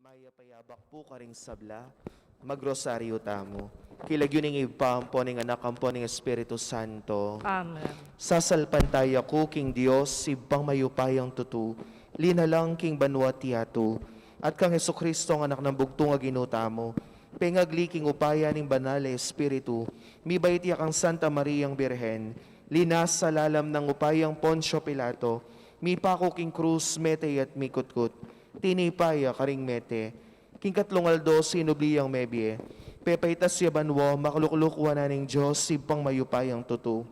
Maya payabak po karing sabla, magrosaryo tamo. Kilagyo ning ipampo ning anak ampo ning Espiritu Santo. Amen. Sasalpantaya ko king Dios, ibang mayupayang tutu, linalang king banwa tiyato, at kang Hesukristo ang anak ng bugtong ginutamo. Pengagli king upaya ning banal na Espiritu, mibait yak ang Santa Mariang Birhen, linas sa lalam ng upayang Poncio Pilato, mipako king krus, mete at mikutkut, tinipaya karing mete, king katlong aldo sinubliyang mebye, pepaitas yabanwo, makluklukwa na ning Diyos, ibang mayupayang tutu.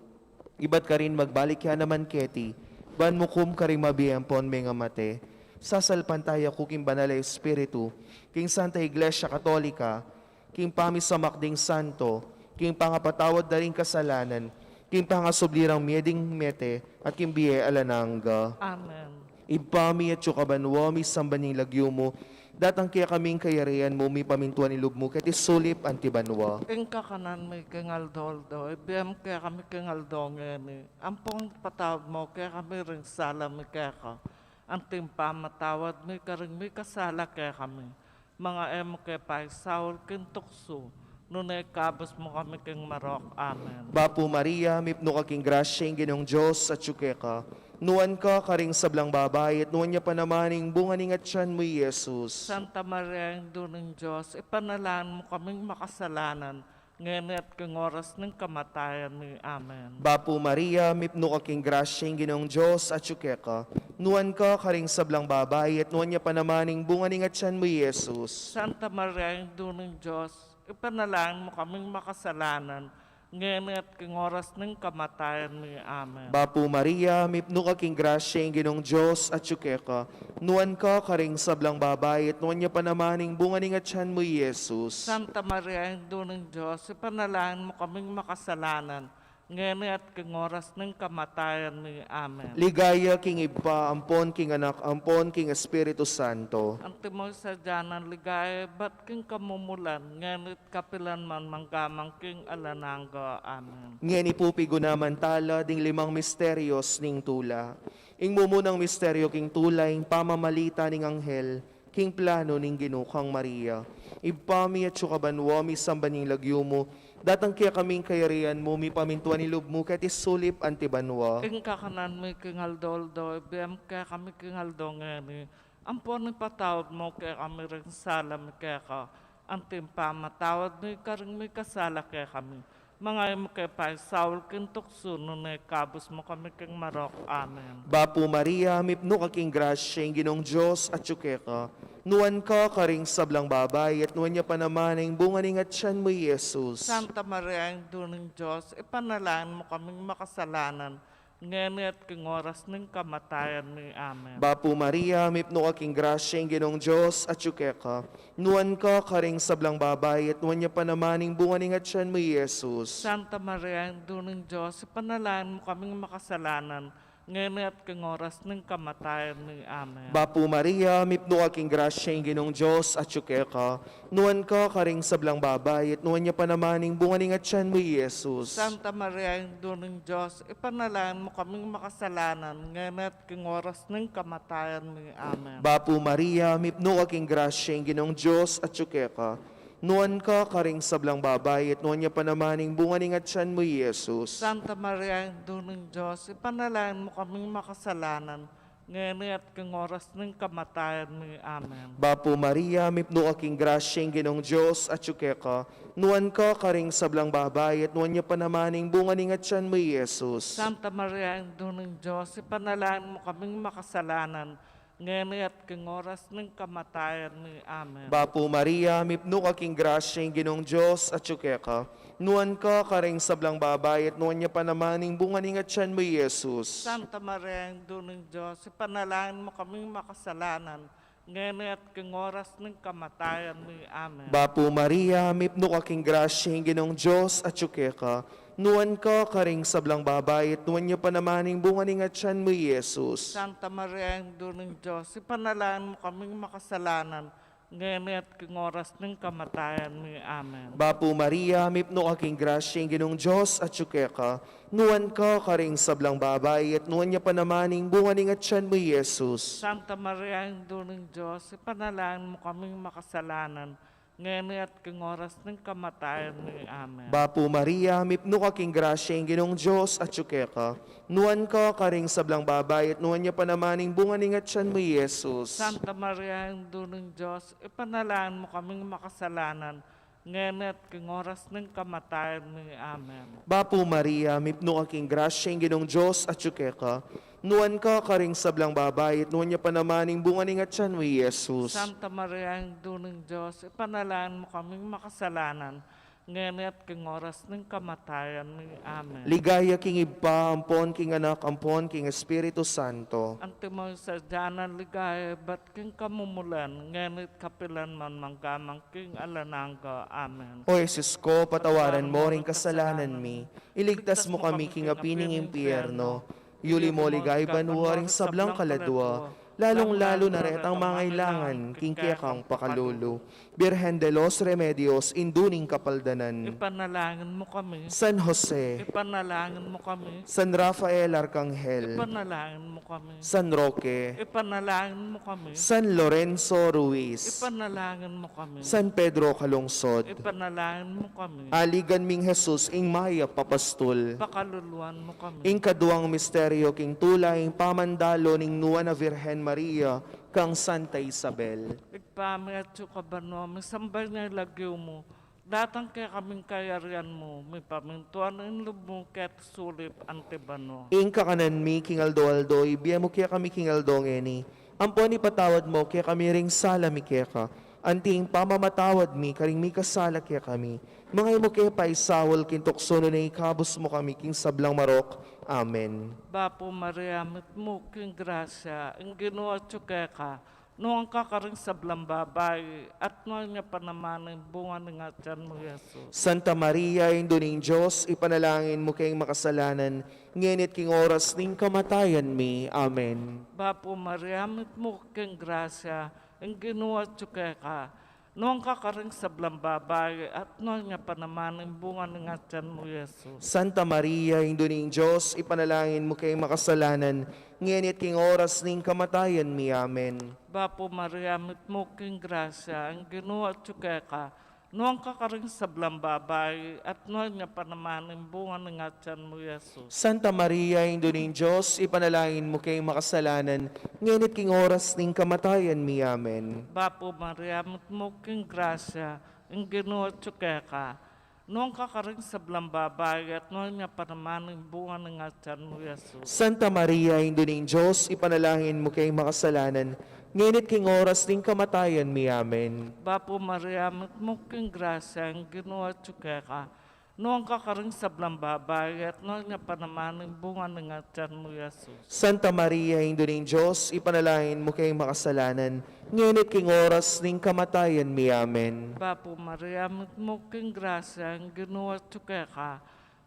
Ibat ka rin magbalik ya naman keti, ban mukum ka rin mabiyempon mga mate, sasalpantaya kuking banal na Espiritu, king Santa Iglesia Katolika, king pamisamakding santo, king pangapatawad na rin kasalanan, king pangasublirang mieding mete, at king biye alananga. Amen. Ibami at yukabanwa, mi sambaning lagyo mo, datang kaya kaming kayarian mo, mi pamintuan ilog mo, kati sulip antibanwa. Ing kakanan may kengaldo, ibiyam kaya kami kengaldo ngeni. Ampong patawad mo kaya kami rin sala mi kaya ka. Anting pamatawad mi karing mi kasala kaya kami. Mga emo kaya pa Saul kintukso. Nunay kabos mo kami keng marok. Amen. Bapu Maria, mipno ka king grasya, ginong Diyos at ka. Nuan ka karing sablang babay, at nuan niya pa namaning bunganing at siyan mo, Jesus. Santa Maria, ang dunong Diyos, ipanalaan mo kaming makasalanan, ngayon at kung oras ng kamatayan ni Amen. Bapu Maria, mipno ka king grasya, ginong Diyos at ka. Nuan ka karing sablang babay, at nuan niya pa namaning bunganing at siyan mo, Jesus. Santa Maria, ang dunong Diyos, ipanalaan mo kaming makasalanan, ngayon at kung oras ng kamatayan ni Amen. Bapu Maria, mipno ka king grasya, ginong Diyos at ka. Nuan ka karing sablang babay, at nuan niya pa namaning bunganing at siyan mo, Jesus. Santa Maria, ang dunong Diyos, ipanalaan mo kaming makasalanan, ngayon at kung oras ng kamatayan ni Amen. Ligaya king iba, ampon king anak, ampon king Espiritu Santo. Ang timoy sa dyanan ligaya, ba't king kamumulan, nganit kapilan man manggamang king alanangga. Amen. Ngeni pupigo naman tala, ding limang misteryos ning tula. Ing mumunang misteryo king tula, ing pamamalita ning anghel, king plano ning ginukang Maria. Ibpami at sukabanwami sambaning lagyo mo, datang kaya kaming kayarian mo, mi pamintuan ni loob mo, kati sulip antibanwa. Ing kakanan mo kingaldo, ibiyam kaya kami kingaldo ngani. Ampon ni patawad mo kaya kami rin sala mi kaya ka. Ang timpa matawad mo karing may kasala kaya kami. Mga imo kaya pa Saul kintukso nunay kabos mo kami keng marok. Amen. Bapu Maria, mipno ka king grasya, ing ginong Diyos at ka. Nuan ka karing sablang babay, at nuan niya pa naman ang bunganing at siyan mo, Jesus. Santa Maria, ang dunong Diyos, ipanalaan mo kaming makasalanan, ngayon at kung oras ng kamatayan ni Amen. Bapu Maria, mipno ka king grasya, ing ginong Diyos at ka. Nuan ka karing sablang babay, at nuan niya pa naman ang bunganing at siyan mo, Jesus. Santa Maria, ang dunong Diyos, ipanalaan mo kaming makasalanan, ngayon at kung oras ng kamatayan ni Amen. Bapu Maria, mipno ka king grasya, ing ginong Diyos at ka. Nuan ka karing sablang babay, at nuan niya pa naman ang bunganing at siyan mo, Jesus. Santa Maria, ang dunong Diyos, ipanalaan mo kaming makasalanan, ngayon at kung oras ng kamatayan ni Amen. Bapu Maria, mipno ka king grasya, ing ginong Diyos at ka. Nuan ka karing sablang babay, at nuan niya pa naman ang bunganing at siyan mo, Jesus. Santa Maria, ang dunong Diyos, ipanalaan mo kaming makasalanan, ngayon at kung oras ng kamatayan ni Amen. Bapu Maria, mipno ka king grasya, ing ginong Diyos at ka. Nuan ka karing sablang babay, at nuan niya pa naman ang bunganing at siyan mo, Jesus. Santa Maria, ang dunong Diyos, ipanalaan mo kaming makasalanan, ngayon at kung oras ng kamatayan ni Amen. Bapu Maria, mipno ka king grasya, ing ginong Diyos at ka. Nuan ka karing sablang babay, at nuan niya pa naman ang bunganing at siyan mo, Jesus. Santa Maria, ang dunong Diyos, ipanalaan mo kaming makasalanan, ngayon at kung oras ng kamatayan ni Amen. Bapu Maria, mipno ka king grasya, ing ginong Diyos at ka. Nuan ka karing sablang babay, at nuan niya pa naman ang bunganing at siyan mo, Jesus. Santa Maria, ang dunong Diyos, ipanalaan mo kaming makasalanan, ngayon at king oras ng kamatayan mi. Amen. Bapo Maria, mipno aking grasya, ang Ginong Diyos at syuke ka, nuwan ka karing sablang babay, at nuwan niya panamaning bunganing at tiyan mo, Jesus. Santa Maria, Ina ng Diyos, ipanalangin mo kaming makasalanan, ngayon at king oras ng kamatayan mi. Amen. Bapo Maria, mipno aking grasya, ang Ginong Diyos at syuke ka, nuwan ka karing sablang babay, at nuwan niya panamaning bunganing at tiyan mo, Jesus. Santa Maria, Ina ng Diyos, ipanalangin mo kaming makasalanan, ngayon at king oras ng kamatayan mi. Amen. Bapo Maria, mipno aking grasya, ang Ginong Diyos at syuke ka, nuwan ka karing sablang babay, at nuwan niya panamaning bunganing at tiyan mo, Jesus. Santa Maria, Ina ng Diyos, ipanalangin mo kaming makasalanan, ngayon at king oras ng kamatayan mi. Amen. Ligaya king Iba, ampon king Anak, ampon king Espiritu Santo. Antimoy sa dyanan ligaya, ba't king kamumulan, ngayon at kapilan man manggamang king alananga. Amen. O Jesus ko, patawaran mo ring kasalanan mi. Iligtas mo kami king apining impyerno. Yuli mo ligay banwa ring sablang kaladwa. Lalong-lalo na ret ang mangailangan, king kekang pakalulu. Birhen de los Remedios, induning kapaldanan. Ipanalangin mo kami. San Jose, Ipanalangin mo kami. San Rafael Arcangel, Ipanalangin mo kami. San Roque, Ipanalangin mo kami. San Lorenzo Ruiz, Ipanalangin mo kami. San Pedro Calungsod, Ipanalangin mo kami. aligan ming Jesus ing Maya papastul. Pakaluluan mo kami. Ing kaduang misteryo king tulay ing pamandalo ning nuwa na Virhen Maria kang Santa Isabel. Igpami at sukabano, may sambay na ilagyo mo. Datang kaya kaming kayarian mo, may pamintuan ang loob mo kaya't sulip antibano. Ing kakanan mi king Aldo, ibiya mo kaya kami king Aldo ngeni. Ampon ipatawad mo kaya kami ring sala mi kaya ka. Anting pamamatawad mi karing mi kasala kaya kami. Mga imo kaya pa isawal kintoksono na ikabos mo kami king sablang marok. Amen. Bapo Maria, mit mo king grasya, ang ginawa tsuke ka, noong kakaring sablang babay, at noong niya pa naman ang bunga ng atyan mo, Jesus. Santa Maria, Induning Diyos, ipanalangin mo kayong makasalanan, ngenit king oras ning kamatayan mi. Amen. Bapo Maria, mit mo king grasya, ang ginawa tsuke ka, noong kakaring sablang babay, at noong niya pa naman ang bunga ng atyan mo, Jesus. Santa Maria, Induning Diyos, ipanalangin mo kayong makasalanan, ngenit king oras ning kamatayan mi. Amen. Bapo Maria, mit mo king grasya, ang ginawa tsuke ka, noong kakaring sablang babay, at noong niya pa naman ang bunga ng atyan mo, Jesus. Santa Maria, Induning Diyos, ipanalangin mo kayong makasalanan, ngenit king oras ning kamatayan mi. Amen. Bapo Maria, mit mo king grasya, ang ginawa tsuke ka, noong kakaring sablang babay, at noong niya pa naman ang bunga ng atyan mo, Jesus. Santa Maria, Induning Diyos, ipanalangin mo kayong makasalanan, ngenit king oras ning kamatayan mi. Amen. Bapo Maria, mit mo king grasya, ang ginawa tsuke ka, noong kakaring sablang babay, at noong niya pa naman ang bunga ng atyan mo, Jesus. Santa Maria, Induning Diyos, ipanalangin mo kayong makasalanan, ngenit king oras ning kamatayan mi. Amen. Bapo Maria, mit mo king grasya, ang ginawa tsuke ka,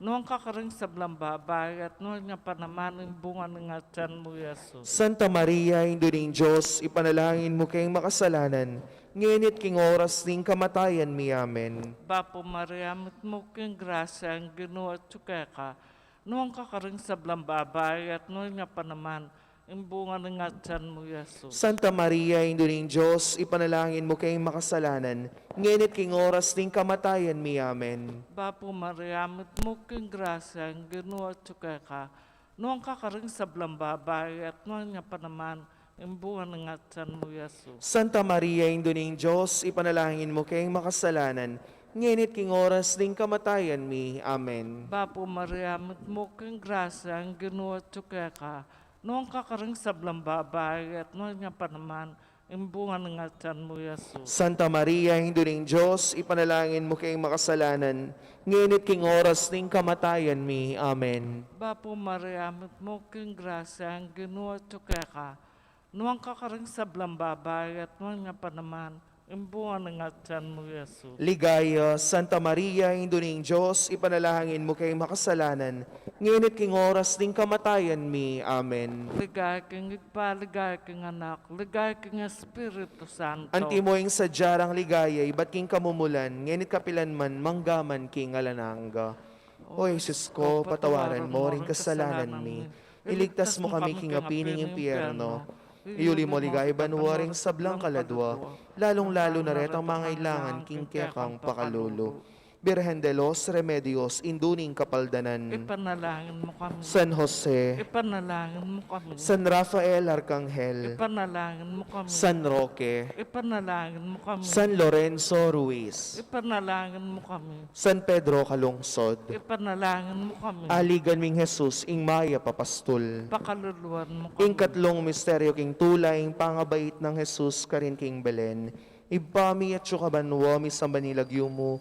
noong kakaring sablang babay, at noong niya pa naman ang bunga ng atyan mo, Jesus. Santa Maria, Induning Diyos, ipanalangin mo kayong makasalanan, ngenit king oras ning kamatayan mi. Amen. Bapo Maria, mit mo king grasya, ang ginawa tsuke ka, noong kakaring sablang babay, at noong niya pa naman ang bunga ng atyan mo, Jesus. Santa Maria, Induning Diyos, ipanalangin mo kayong makasalanan, ngenit king oras ning kamatayan mi. Amen. Bapo Maria, mit mo king grasya, ang ginawa tsuke ka, noong kakaring sablang babay, at noong niya pa naman ang bunga ng atyan mo, Jesus. Santa Maria, Induning Diyos, ipanalangin mo kayong makasalanan, ngenit king oras ning kamatayan mi. Amen. Bapo Maria, mit mo king grasya, ang ginawa tsuke ka, noong kakaring sablang babay, at noong niya pa naman ang bunga ng atyan mo, Jesus. Santa Maria, Induning Diyos, ipanalangin mo kayong makasalanan, ngenit king oras ning kamatayan mi. Amen. Bapo Maria, mit mo king grasya, ang ginawa tsuke ka, noong kakaring sablang babay, at noong niya pa naman Imbuhan ng atyan mo, Jesus. Ligaya, Santa Maria, Induning Diyos, ipanalangin mo kay makasalanan, ngunit king oras ding kamatayan mi. Amen. Ligay king Igpa, ligay king Anak, ligay king Espiritu Santo. Antimoing sa jarang ligaya, ba't king kamumulan, ngunit kapilan man, manggaman king alananga. O Jesus ko, patawaran mo ring kasalanan mi. Iligtas mo kami king apining impyerno. Iuli mo ligay banwaring sablang kaladwa, lalong-lalo na ret ang mga ilangan king kekang pakalulu. Birhen de los Remedios, induning kapaldanan. Ipanalangin mo kami. San Jose, Ipanalangin mo kami. San Rafael Arcangel, Ipanalangin mo kami. San Roque, Ipanalangin mo kami. San Lorenzo Ruiz, Ipanalangin mo kami. San Pedro Calungsod, Ipanalangin mo kami. aligan ming Jesus, ing Maya Papastol. Pakaluluan mo Ing kami. katlong misteryo king tulay, ing pangabait ng Jesus, karin king Belen. Ibami at syukabanwa, mi sambanilagyo mo.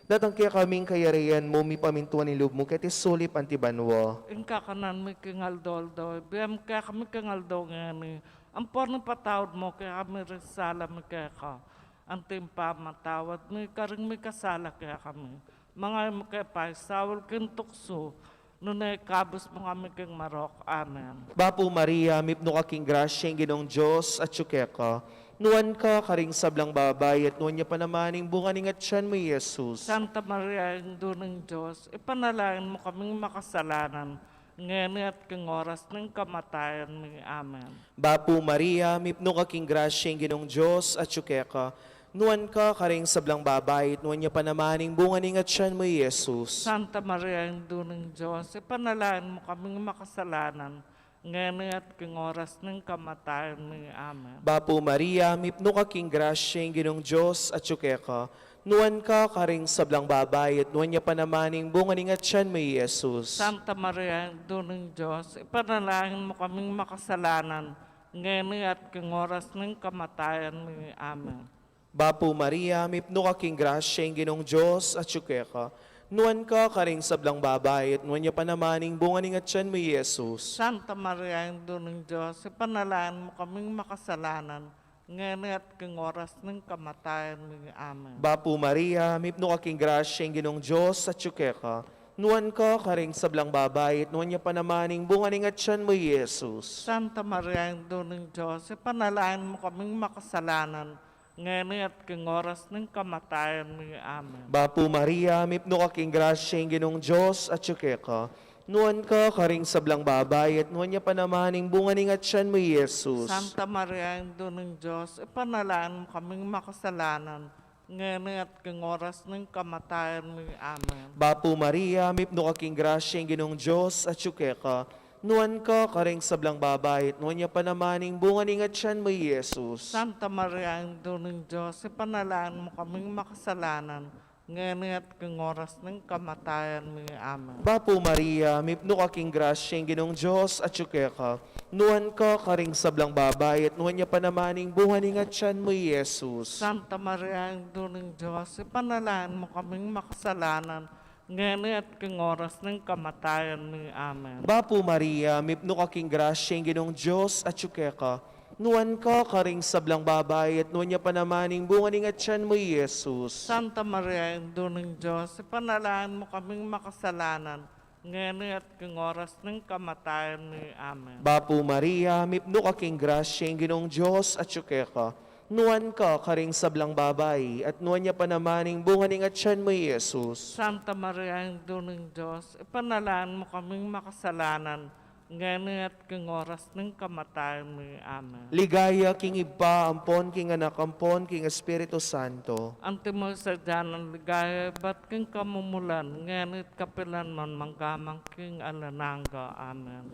Datang kaya kaming kayarian mo, mi pamintuan ni loob mo, kaya tisulip antibanwa. Ing kakanan mo kingaldo, biyam kaya kami kingaldo ngani. Ang porno patawad mo kaya kami risala mo kaya ka. Ang timpa matawad mo, karing may kasala kaya kami. Mga mo kaya pa, sawal kintukso. Nunay kabos mo kami king Marok. Amen. Bapo Maria, mipno ka king grasya, ing ginong Diyos at syukeka. Nuan ka, karing sablang babay, at nuan niya panamaning bunganing at siyan mo, Jesus. Santa Maria, Indo ng Diyos, ipanalangin mo kaming makasalanan, ngayon at king oras ng kamatayan mo. Amen. Bapo Maria, mipno ka king grasya, ing ginong Diyos at syukeka. Nuan ka, karing sablang babay, at nuan niya panamaning bunganing at siyan mo, Jesus. Santa Maria, Indo ng Diyos, ipanalangin mo kaming makasalanan, ngayon at king oras ng kamatayan mo. Amen. Bapo Maria, mipno ka king grasya, ing ginong Diyos at syukeka. Nuan ka, karing sablang babay, at nuan niya panamaning bunganing at siyan mo, Jesus. Santa Maria, Indo ng Diyos, ipanalangin mo kaming makasalanan, ngayon at king oras ng kamatayan mo. Amen. Bapo Maria, mipno ka king grasya, ing ginong Diyos at syukeka. Nuan ka, karing sablang babay, at nuan niya panamaning bunganing at siyan mo, Jesus. Santa Maria, Indo ng Diyos, ipanalangin mo kaming makasalanan, ngayon at king oras ng kamatayan mo. Amen. Bapo Maria, mipno ka king grasya, ing ginong Diyos at syukeka. Nuan ka, karing sablang babay, at nuan niya panamaning bunganing at siyan mo, Jesus. Santa Maria, Indo ng Diyos, ipanalangin mo kaming makasalanan, ngayon at king oras ng kamatayan mo. Amen. Bapo Maria, mipno ka king grasya, ing ginong Diyos at syukeka. Nuan ka, karing sablang babay, at nuan niya panamaning bunganing at siyan mo, Jesus. Santa Maria, Indo ng Diyos, ipanalangin mo kaming makasalanan, ngayon at king oras ng kamatayan mo. Amen. Bapo Maria, mipno ka king grasya, ing ginong Diyos at syukeka. Nuan ka, karing sablang babay, at nuan niya panamaning bunganing at siyan mo, Jesus. Santa Maria, Indo ng Diyos, ipanalangin mo kaming makasalanan, ngayon at king oras ng kamatayan mo. Amen. Bapo Maria, mipno ka king grasya, ing ginong Diyos at syukeka. Nuan ka, karing sablang babay, at nuan niya panamaning bunganing at siyan mo, Jesus. Santa Maria, Indo ng Diyos, ipanalangin mo kaming makasalanan, ngayon at king oras ng kamatayan mo. Amen. Bapo Maria, mipno ka king grasya, ing ginong Diyos at syukeka. Nuan ka, karing sablang babay, at nuan niya panamaning bunganing at siyan mo, Jesus. Santa Maria, Indo ng Diyos, ipanalangin mo kaming makasalanan, ngayon at king oras ng kamatayan mo. Amen. Bapo Maria, mipno ka king grasya, ing ginong Diyos at syukeka. Nuan ka, karing sablang babay, at nuan niya panamaning bunganing at siyan mo, Jesus. Santa Maria, Indo ng Diyos, ipanalangin mo kaming makasalanan, ngayon at king oras ng kamatayan mo. Amen. Ligaya king Iba, ampon king Anak, ampon king Espiritu Santo. Antimo sa dyanan ligaya, ba't king kamumulan, ngayon at kapilan man manggamang king alananga. Amen.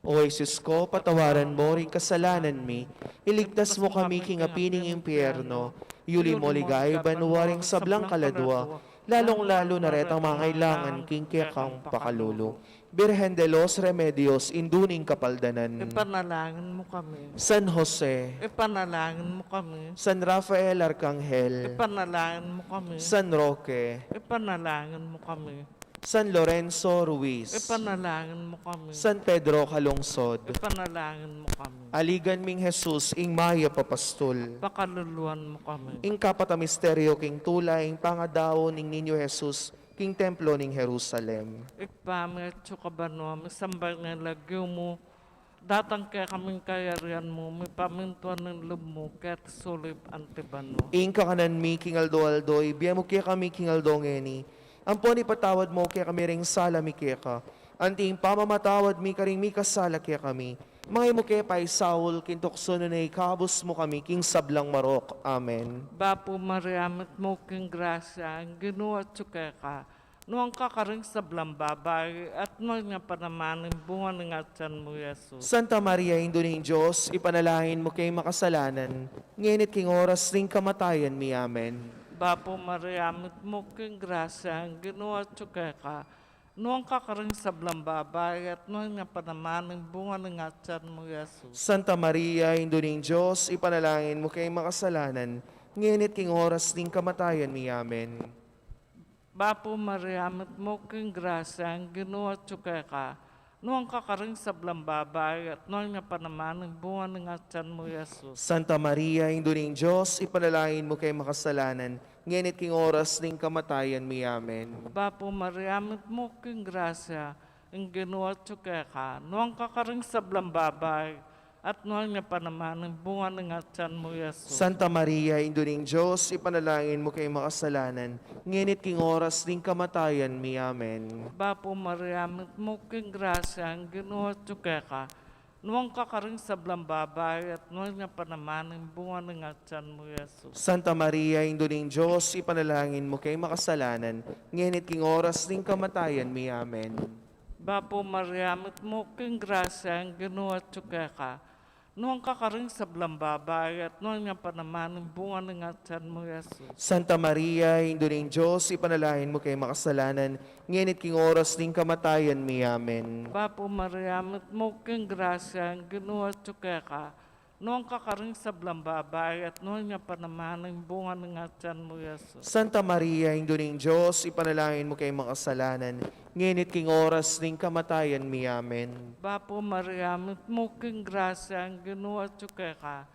O Jesus ko, patawaran mo ring kasalanan mi. Iligtas mo kami king apining impyerno. Yuli mo ligay, banwaring sablang kaladwa. Lalong-lalo na ret ang mga kailangan king kekang pakalulu. Birhen de los Remedios, induning kapaldanan. Ipanalangin mo kami. San Jose, Ipanalangin mo kami. San Rafael Arcangel, Ipanalangin mo kami. San Roque, Ipanalangin mo kami. San Lorenzo Ruiz, Ipanalangin mo kami. San Pedro Calungsod, Ipanalangin mo kami. aligan ming Jesus, ing maya papastol, Pakaluluan mo kami. ing kapata misteryo king tulay, ing pangadaw ning Ninyo Jesus, king templo ning Jerusalem. Ikpami at sukabano, may sambal ng lagyo mo. Datang kaya kaming kayarian mo, may pamintuan ng loob mo, kaya sulip antibano. Ing kakanan mi king aldo-aldoy, biya mo kaya kami king aldongeni. Ampon ipatawad mo kaya kami ring sala mi kaya ka. Anting pamamatawad mi karing mi kasala kaya kami. Mga mo kaya pa'y Saul, kintokso na kabus mo kami king sablang marok. Amen. Bapo Mariamit mo king grasya, ang ginawa tsukay ka. Noong kakaring sablang babae, at noong nga panamanin bunga ng atyan mo, Jesus. Santa Maria, Indo ng Diyos, ipanalangin mo kay makasalanan. Ngunit king oras ning kamatayan mi. Amen. Bapo Mariamit mo king grasya, ang ginawa tsukay ka. Noong kakaring sablang babae, at noong nga panamanin bunga ng atyan mo, Jesus. Santa Maria, Indo ng Diyos, ipanalangin mo kay makasalanan. Ngunit king oras ning kamatayan mi. Amen. Bapo Mariamit mo king grasya, ang ginawa tsukay ka. Noong kakaring sablang babae, at noong nga panamanin bunga ng atyan mo, Jesus. Santa Maria, Indo ng Diyos, ipanalangin mo kay makasalanan. Ngunit king oras ning kamatayan mi. Amen. Bapo Mariamit mo king grasya, ang ginawa tsukay ka. Noong kakaring sablang babae, at noong nga panamanin bunga ng atyan mo, Jesus. Santa Maria, Indo ng Diyos, ipanalangin mo kay makasalanan. Ngunit king oras ning kamatayan mi. Amen. Bapo Mariamit mo king grasya, ang ginawa tsukay ka. Noong kakaring sablang babae, at noong nga panamanin bunga ng atyan mo, Jesus. Santa Maria, Indo ng Diyos, ipanalangin mo kay makasalanan. Ngunit king oras ning kamatayan mi. Amen. Bapo Mariamit mo king grasya, ang ginawa tsukay ka. Noong kakaring sablang babae, at noong nga panamanin bunga ng atyan mo, Jesus. Santa Maria, Indo ng Diyos, ipanalangin mo kay makasalanan. Ngunit king oras ning kamatayan mi. Amen. Bapo Mariamit mo king grasya, ang ginawa tsukay ka. Noong kakaring sablang babae, at noong nga panamanin bunga ng atyan mo, Jesus. Santa Maria, Indo ng Diyos, ipanalangin mo kay makasalanan. Ngunit king oras ning kamatayan mi. Amen. Bapo Mariamit mo king grasya, ang ginawa tsukay ka.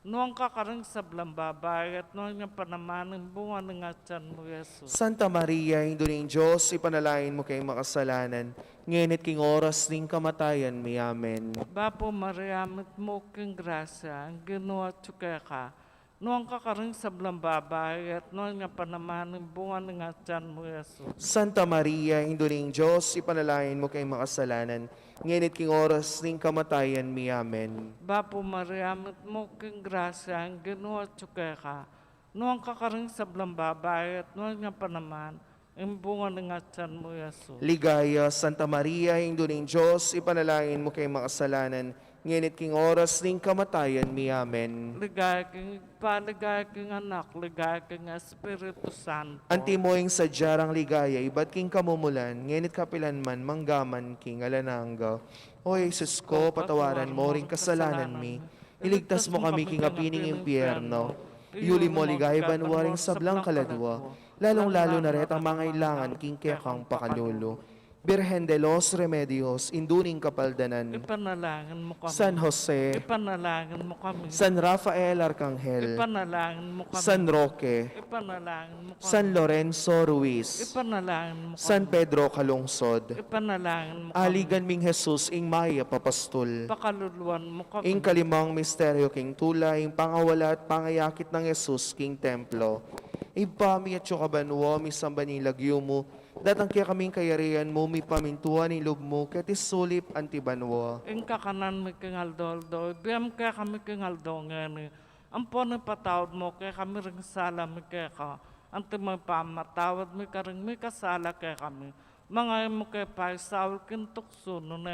Noong kakaring sablang babae, at noong nga panamanin bunga ng atyan mo, Jesus. Santa Maria, Indo ng Diyos, ipanalangin mo kay makasalanan. Ngunit king oras ning kamatayan mi. Amen. Bapo Mariamit mo king grasya, ang ginawa tsukay ka. Noong kakaring sablang babae, at noong nga panamanin bunga ng atyan mo, Jesus. Santa Maria, Indo ng Diyos, ipanalangin mo kay makasalanan. Ngunit king oras ning kamatayan mi. Amen. Bapo Mariamit mo king grasya, ang ginawa tsukay ka. Noong kakaring sablang babae, at noong nga panaman, ang bunga ng atyan mo, Jesus. Ligaya, Santa Maria, Indo ng Diyos, ipanalangin mo kay makasalanan. Ngunit king oras ning kamatayan mi. Amen. Ligaya king paligaya king anak, ligaya king Espiritu Santo. Antimoing sa jarang ligaya, iba't king kamumulan, ngunit kapilanman, manggaman king alanangga. O Jesus ko, patawaran mo ring kasalanan mi. Iligtas mo kami king apining impyerno. Iuli mo ligaya banwaring sablang kaladwa. Lalong-lalo na ret ang mga ilangan king kekang pakalulu. Birhen de los Remedios, induning kapaldanan. Ipanalangin mo kami. San Jose, Ipanalangin mo kami. San Rafael Arcangel, Ipanalangin mo kami. San Roque, Ipanalangin mo kami. San Lorenzo Ruiz, Ipanalangin mo kami. San Pedro Calungsod, Ipanalangin mo kami. aligan ming Jesus ing maya papastol. Pakaluluan mo kami. Ing kalimang misteryo king tulay, ing pangawala at pangayakit ng Jesus king templo. Ibami at kabanwa, mi sambani lagyo mo, datang kaya kaming kayarian mo, mi pamintuan ni loob mo, kati sulip antibanwa. Ing kakanan mi king aldoldo, biyam kaya kami king aldongen. Ampon patawad mo kaya kami ring sala mi kaya ka. Ante may pamatawad mi ka ring mi kasala kaya kami. Mga mo kaya pa Saul king tukso nun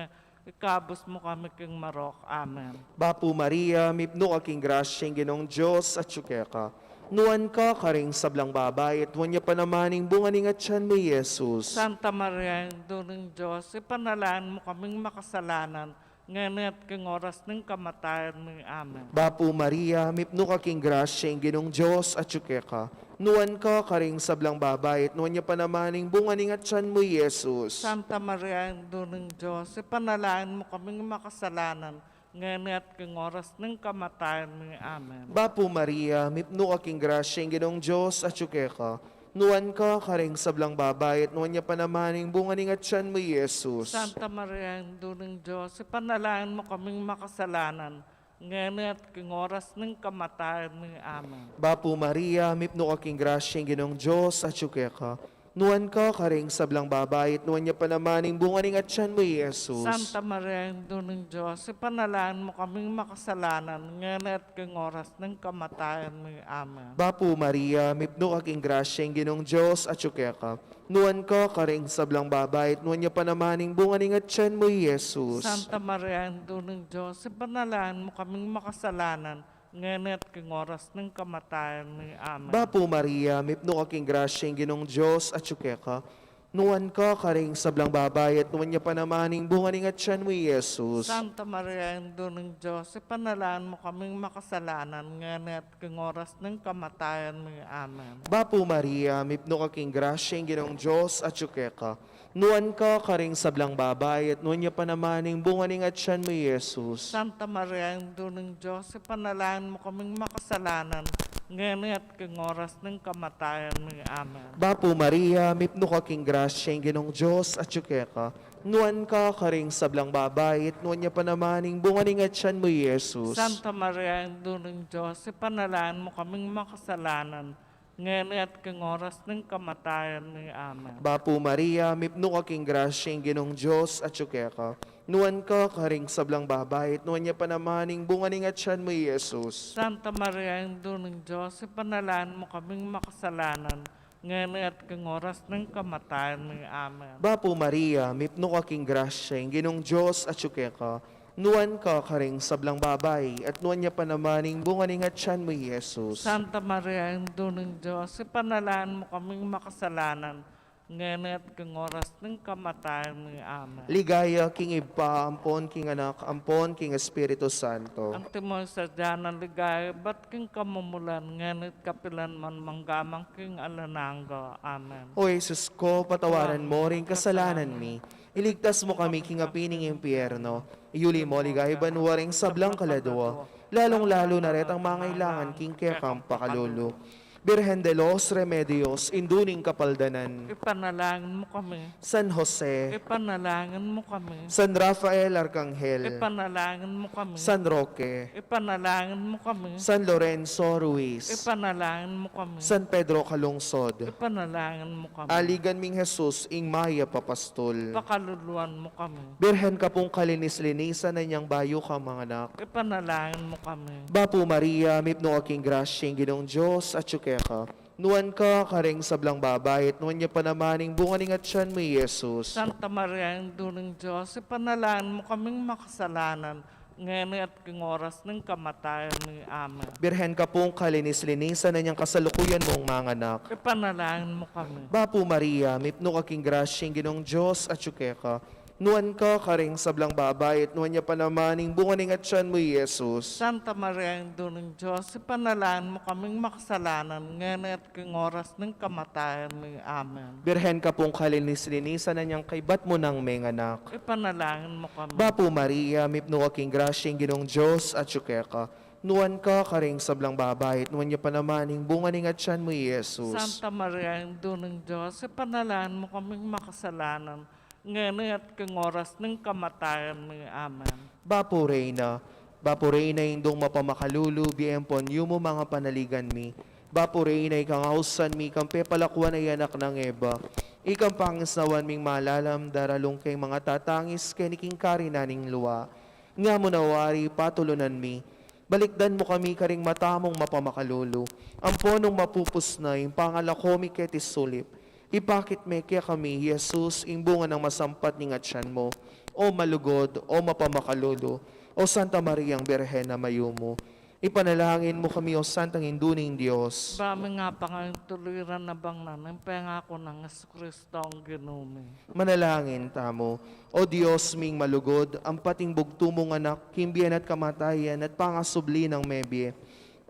ikabos mo kami king marok. Amen. Bapu Maria, mipno ka king grasya, ginong Diyos at syukeka. Nuan ka karing sablang babay at wanya pa namaning bunga ning atyan mo, Jesus. Santa Maria, Ina ng Diyos, ipanalangin mo kaming makasalanan, ngayon at king oras ng kamatayan mo. Amen. Bapu Maria, mipno ka king grasya, ginong Diyos at syukeka. nuan ka karing sablang babayit, nuan niya panamaning bunganing at tiyan mo, Jesus. Santa Maria, Ina ng Diyos, ipanalangin mo kaming makasalanan, ngayon at king oras ng kamatayan mo. Amen. Bapo Maria, mipno aking grasya, ang Ginoong Diyos at syuke ka. Nuan ka karing sablang babayit, nuan niya panamaning bunganing at tiyan mo, Jesus. Santa Maria, Ina ng Diyos, ipanalangin mo kaming makasalanan, ngayon at king oras ng kamatayan mo. Amen. Bapo Maria, mipno aking grasya, ang Ginoong Diyos at syuke ka. Nuan ka karing sablang babayit, nuan niya panamaning bunganing at tiyan mo, Jesus. Santa Maria, Ina ng Diyos, ipanalangin mo kaming makasalanan, ngayon at king oras ng kamatayan mo. Amen. Bapo Maria, mipno aking grasya, ang Ginoong Diyos at syuke ka. Nuan ka karing sablang babayit, nuan niya panamaning bunganing at tiyan mo, Jesus. Santa Maria, Ina ng Diyos, ipanalangin mo kaming makasalanan, ngayon at king oras ng kamatayan mo. Amen. Bapo Maria, mipno aking grasya, ang Ginoong Diyos at syuke ka. Nuan ka karing sablang babayit, nuan niya panamaning bunganing at tiyan mo, Jesus. Santa Maria, Ina ng Diyos, ipanalangin mo kaming makasalanan, ngayon at king oras ng kamatayan mo. Amen. Bapo Maria, mipno aking grasya, ang Ginoong Diyos at syuke ka. Nuan ka karing sablang babayit, nuan niya panamaning bunganing at tiyan mo, Jesus. Santa Maria, Ina ng Diyos, ipanalangin mo kaming makasalanan, ngayon at king oras ng kamatayan mo. Amen. Bapo Maria, mipno aking grasya, ang Ginoong Diyos at syuke ka. Nuan ka karing sablang babayit, nuan niya panamaning bunganing at tiyan mo, Jesus. Santa Maria, Ina ng Diyos, ipanalangin mo kaming makasalanan, ngayon at king oras ng kamatayan mo. Amen. Bapo Maria, mipno aking grasya, ang Ginoong Diyos at syuke ka. Nuan ka karing sablang babayit, nuan niya panamaning bunganing at tiyan mo, Jesus. Santa Maria, Ina ng Diyos, ipanalangin mo kaming makasalanan, ngayon at king oras ng kamatayan mo. Amen. Bapo Maria, mipno aking grasya, ang Ginoong Diyos at syuke ka. Nuan ka karing sablang babay, at nuan niya panamaning bunganing at tiyan mo, Jesus. Santa Maria, Ina ng Diyos, ipanalangin mo kaming makasalanan, ngayon at king oras ng kamatayan mo. Amen. Ligaya, King Iba, ampon, King Anak, ampon, King Espiritu Santo. Ang timoy sa dyanan ligaya, ba't king kamumulan, ngayon at kapilan man manggamang king alananga. Amen. O Jesus ko, patawaran mo ring kasalanan mi. Iligtas mo kami, King apining impyerno. Iuli mo, ligay banwaring sablang kaladwa. Lalong-lalo na ret ang mangailangan, King Kekam pakalulu. Birhen de los Remedios, induning kapaldanan. Ipanalangin mo kami. San Jose, Ipanalangin mo kami. San Rafael Arcangel, Ipanalangin mo kami. San Roque, Ipanalangin mo kami. San Lorenzo Ruiz, Ipanalangin mo kami. San Pedro Calungsod, Ipanalangin mo kami. Aligan ming Jesus, ing Maya Papastol. Pakaluluan mo kami. Birhen ka pong kalinis-linisan na niyang bayo ka mga anak. Ipanalangin mo kami. Bapo Maria, mipno aking grasya, ang Ginoong Diyos at syuke ka. Nuan ka karing sablang babayit, nuan niya panamaning bunganing at tiyan mo, Jesus. Santa Maria, Ina ng Diyos, ipanalangin mo kaming makasalanan, ngayon at king oras ng kamatayan mo. Amen. Birhen ka pong kalinis-linisan na niyang kasalukuyan mong mga anak. Ipanalangin mo kami. Bapo Maria, mipno aking grasya, ang Ginoong Diyos at syuke ka. Nuan ka karing sablang babayit, nuan niya panamaning bunganing at tiyan mo, Jesus. Santa Maria, Ina ng Diyos, ipanalangin mo kaming makasalanan, ngayon at king oras ng kamatayan mo. Amen. Birhen ka pong kalinis-linisan na niyang kaibat mo ng mga anak. Ipanalangin mo kami. Bapo Maria, mipno aking grasya, ang Ginoong Diyos at syuke ka. Nuan ka karing sablang babayit, nuan niya panamaning bunganing at tiyan mo, Jesus. Santa Maria, Ina ng Diyos, ipanalangin mo kaming makasalanan, ngayon at king oras ng kamatayan mo. Amen. Bapo Reyna, indong mapamakalulu, biempon, yumo mga panaligan mi. Bapo Reyna, ikang hausan mi, kang pepalakwan ay anak ng Eva. Ikang pangisnawan ming malalam, daralong kay mga tatangis, keniking karinaning luwa. Nga mo nawari, patulunan mi. Balikdan mo kami karing matamong mapamakalulu. Ang ponong mapupus na, yung pangalakomi ketis sulip. Ipakit me kaya kami, Jesus, imbungan ng masampat ni ngatsan mo, o malugod, o mapamakalolo, o Santa Mariang Birhen na mayumo. Ipanalangin mo kami, o Santang Induning Diyos. Bami nga pa ngayon tuliran na bang namin, pangako ng Kristo ang ginumi. Manalangin tamo, o Diyos ming malugod, ang pating bugtumong anak, kimbiyan at kamatayan at pangasubli ng mebye.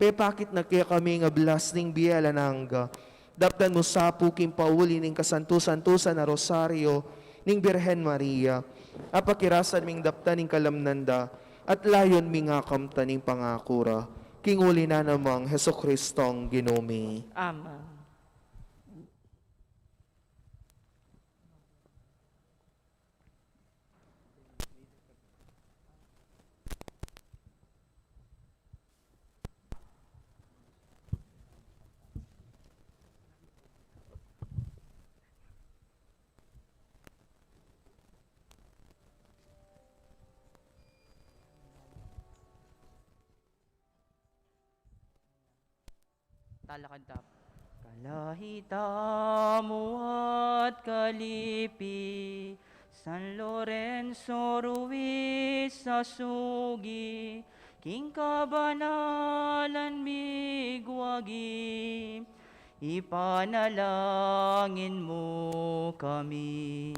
Pepakit na kaya kami nga blas ning biyala nangga. Daptan mo sapu kim pauli ning kasantusan-tusan na rosaryo ning Birhen Maria. Apakirasan ming daptan ning kalamnanda at layon mi nga kamta ning pangakura. Kinguli na namang Heso Kristong ginumi. Amen. Talakad tap. Kalahita mo at kalipi, San Lorenzo Ruiz sa sugi, King kabanalan migwagi, ipanalangin mo kami.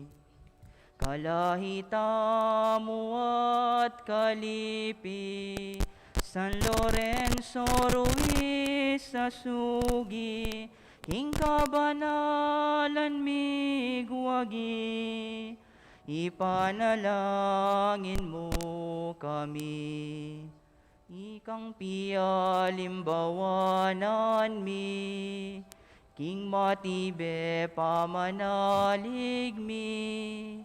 Kalahita mo at kalipi, San Lorenzo Ruiz sa sugi, King kabanalan migwagi, ipanalangin mo kami. Ikang pialimbawanan mi, King matibe pamanalig mi,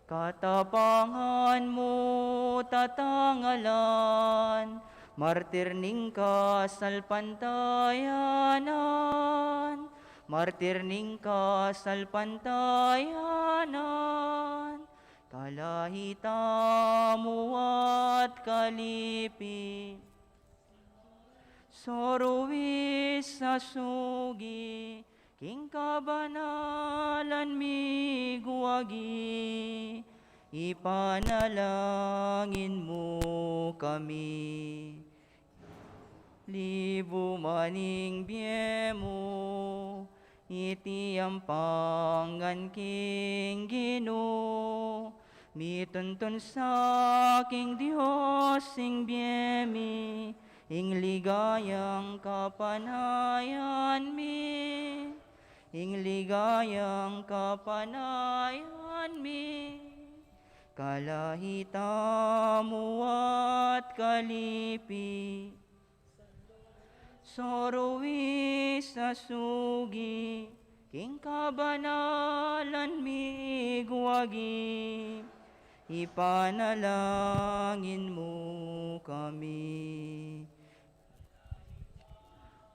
katapangan mo tatangalan, martir ning kasalpantayanan, martir ning kasalpantayanan, kalahita mo at kalipi, Soruis sa sugi, King kabanalan migwagi, ipanalangin mo kami. Libo maning biyemo, iti ampangan king Ginoo, mituntun sa king Diyos ing biyemi, ing ligayang kapanayan mi, ing ligayang kapanayan mi. Kalahita mo at kalipi, Soruis sa sugi, King kabanalan migwagi, ipanalangin mo kami.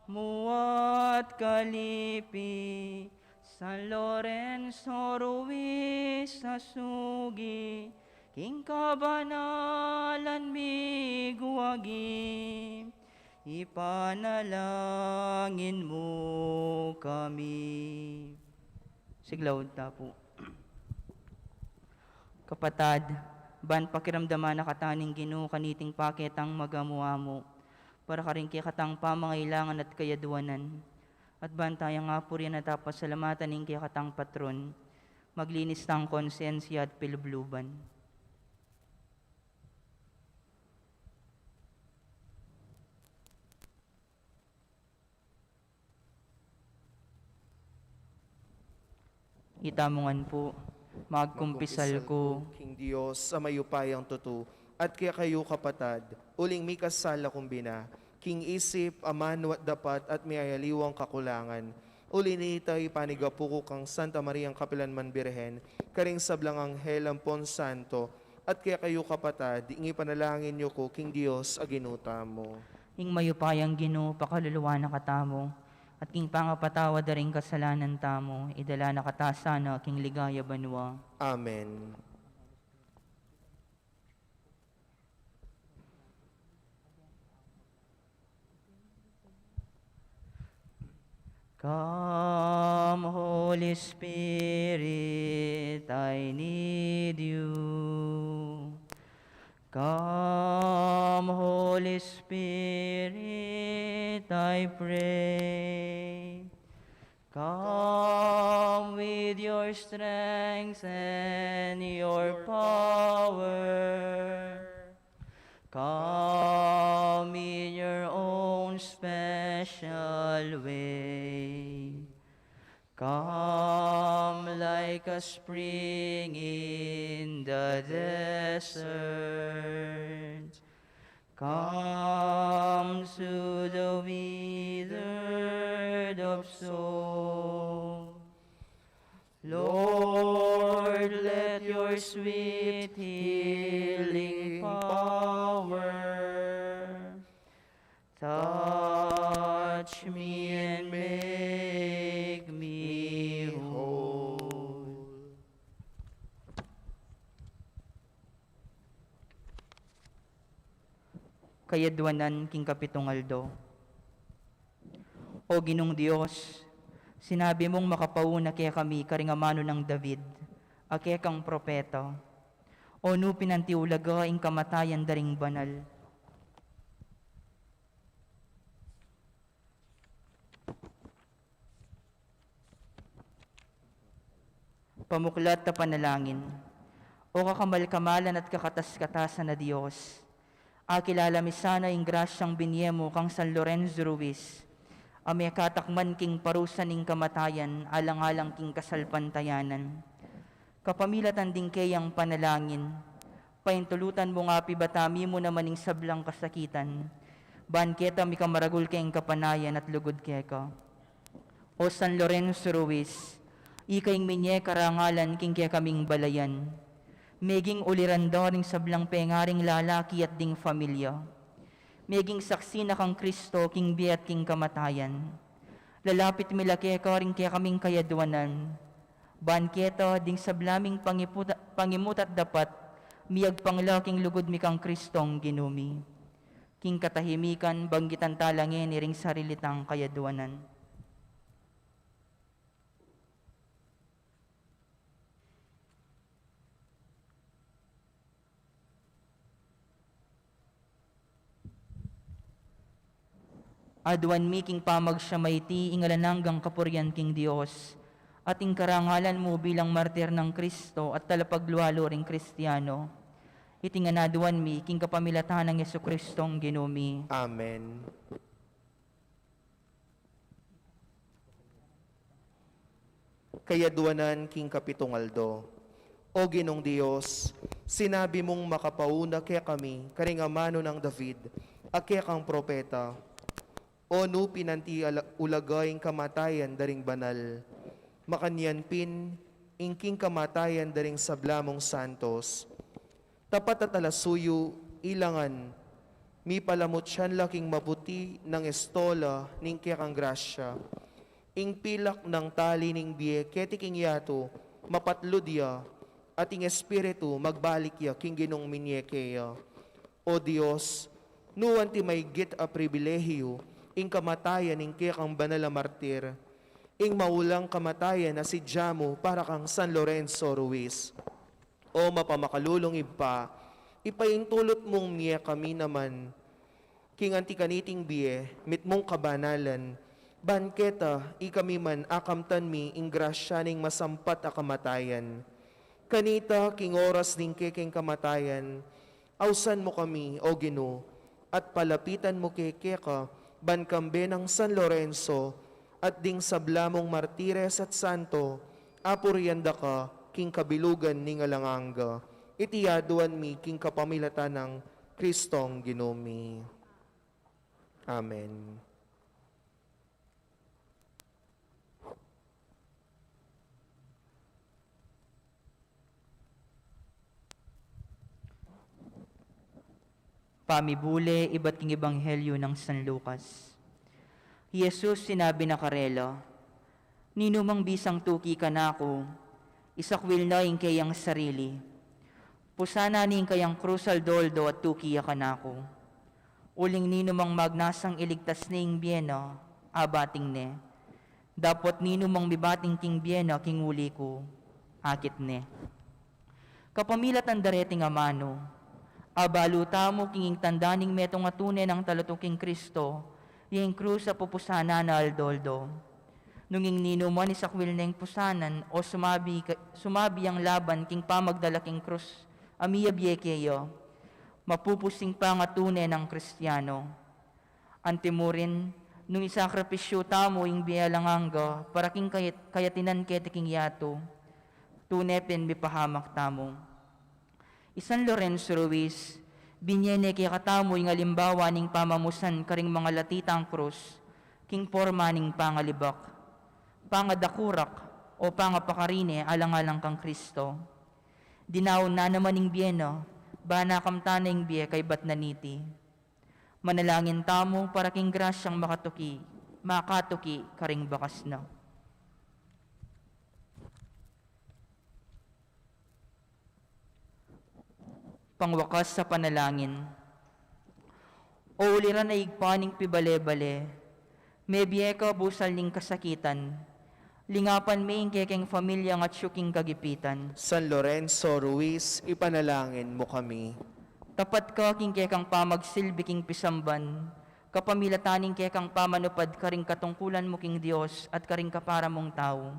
Muat kalipi, San Lorenzo Ruiz sa sugi, King kabanalan migwagi, ipanalangin mo kami. Siglaw tapo. Kapatad, ban pakiramdaman na kataning Ginoo kaniting paketang magamuha mo, para karing katang pamangailangan at kayaduanan. At bantayang nga po rin natapos salamatan ng katang patron, maglinis ng konsensya at pilubluban. Itamungan po, magkumpisal ko, King Diyos, sa mayupayang tutu, at kaya kayo kapatad, uling mi kasala kumbina, King isip, aman, wat dapat, at may ayaliwang kakulangan. Uli ni ito'y panigapuko kang Santa Mariang Kapilanman Birhen, karing sablang Anghel Ampon Santo, at kaya kayo kapatad, ingi panalangin niyo ko, King Diyos, aginuta mo. ing mayupayang Ginoo pakaluluwa na katamo, at king pangapatawa da ring kasalanan tamo, idala na katasana king ligaya banwa. Amen. Come, Holy Spirit, I need you. Come, Holy Spirit, I pray. Come with your strength and your power. Come in your own Spirit. celestial way. Come like a spring in the desert. Come to the withered of soul. Lord, let your sweet healing power touch me and make me whole. Kayadwanan king Kapitong Aldo. O Ginong Diyos, sinabi mong makapauna kaya kami karingamano ng David, ake kang propeta. O no pinantiulaga ing kamatayan daring banal. Pamuklat na panalangin. O kakamal-kamalan at kakatas-katasan na Diyos, akilala mi sana ing grasyang binyemo kang San Lorenzo Ruiz, ame katakman king parusan ing kamatayan, alang-alang king kasalpantayanan. Kapamilatan din kayang panalangin, paintulutan mo nga pibatami mo naman ing sablang kasakitan, banketa mi kamaragul kayang kapanayan at lugod keka. O San Lorenzo Ruiz, ikaing minye karangalan king kaya kaming balayan, meging uliranda ring sablang pengaring lalaki at ding familia, meging saksi na kang Kristo king biat king kamatayan, lalapit milake ka ring kaya kaming kayadwanan, banketa ding sablaming pangimutat dapat, miyag panglaking lugod mi kang Kristong ginumi, king katahimikan banggitan talangin iring sarilitang kayadwanan. Adwan mi king pamagsyamayti ingalananggang kapuryan king Dios, at ing karangalan mo bilang martir ng Kristo at talapagluwalo ring Kristiyano. Itinganaduan mi king kapamilatahan ng Yesu-Kristong ginumi. Amen. Kayadwanan king Kapitong Aldo. O Ginong Diyos, sinabi mong makapauna kaya kami, karingamano ng David, ake kang propeta, o no pinanti ulagayng kamatayan daring banal, makanyanpin ingking kamatayan daring sablamong santos, tapat at alasuyo ilangan, mi palamot siyan laking mabuti ng estola ning kayakang grasya, ing pilak ng tali ning biye ketiking yato, mapatludya, at ing espiritu magbalik ya king Ginong minyekeya. O Diyos, nuwan ti may git a pribilehiyo, ing kamatayan ing kaya kang banal na martir, ing maulang kamatayan na si Jamo para kang San Lorenzo Ruiz. O mapamakalulong ipa, ipaintulot mong miya kami naman, king antikaniting biye, mit mong kabanalan, banketa, ikami man akamtan mi, ing grasya ning masampat a kamatayan. Kanita, king oras ning keking kamatayan, ausan mo kami, o Gino, at palapitan mo kekeka, bankambe ng San Lorenzo, at ding sablamong martires at santo, apuryanda ka, king kabilugan ning alanganga, itiyaduan mi king kapamilatan ng Kristong ginumi. Amen. Pamibule, iba't king ebanghelyo ng San Lucas. Jesus sinabi na karela, ninumang bisang tuki ka na ako, isakwil na ing kayang sarili. Pusana ning kayang krusal doldo at tukiya ka na ako. Uling ninumang magnasang iligtas ning biyena, abating ne. Dapot ninumang bibating king biyena king uli ko, akit ne. Kapamilat ang dareting amano, abaluta mo kinging tandaning metong atune ng talutuking Kristo, yung krus sa pupusana na aldoldo. Nunging ninuman isakwil na yung pusanan o sumabi ang laban king pamagdalaking krus, amiya biekeyo, mapupusing pangatune ng Kristiyano. Antimurin, nung isakripisyo tamo ing bialanganga, para king kayatinan kete king yato, tunepen bipahamak tamo. Isan Lorenzo Ruiz, binyene kaya katamo ing alimbawa ning pamamusan karing mga latitang krus, king porma ning pangalibak, pangadakurak o pangapakarine alang-alang kang Kristo. Dinaw na naman ing biyeno, bana kamtana ing biye kay batnaniti. Manalangin tamo para king grasyang makatuki karing bakas na. Pangwakas sa panalangin. O uliran na igpaning pibale-bale, may biyeka busal ning kasakitan, lingapan may kekeng pamilya nga tsyuking kagipitan. San Lorenzo Ruiz, ipanalangin mo kami. Tapat ka king kekang pamagsilbi king pisamban, kapamilataning kekang pamanupad karing katungkulan mo king Dios at karing kapara mong tao.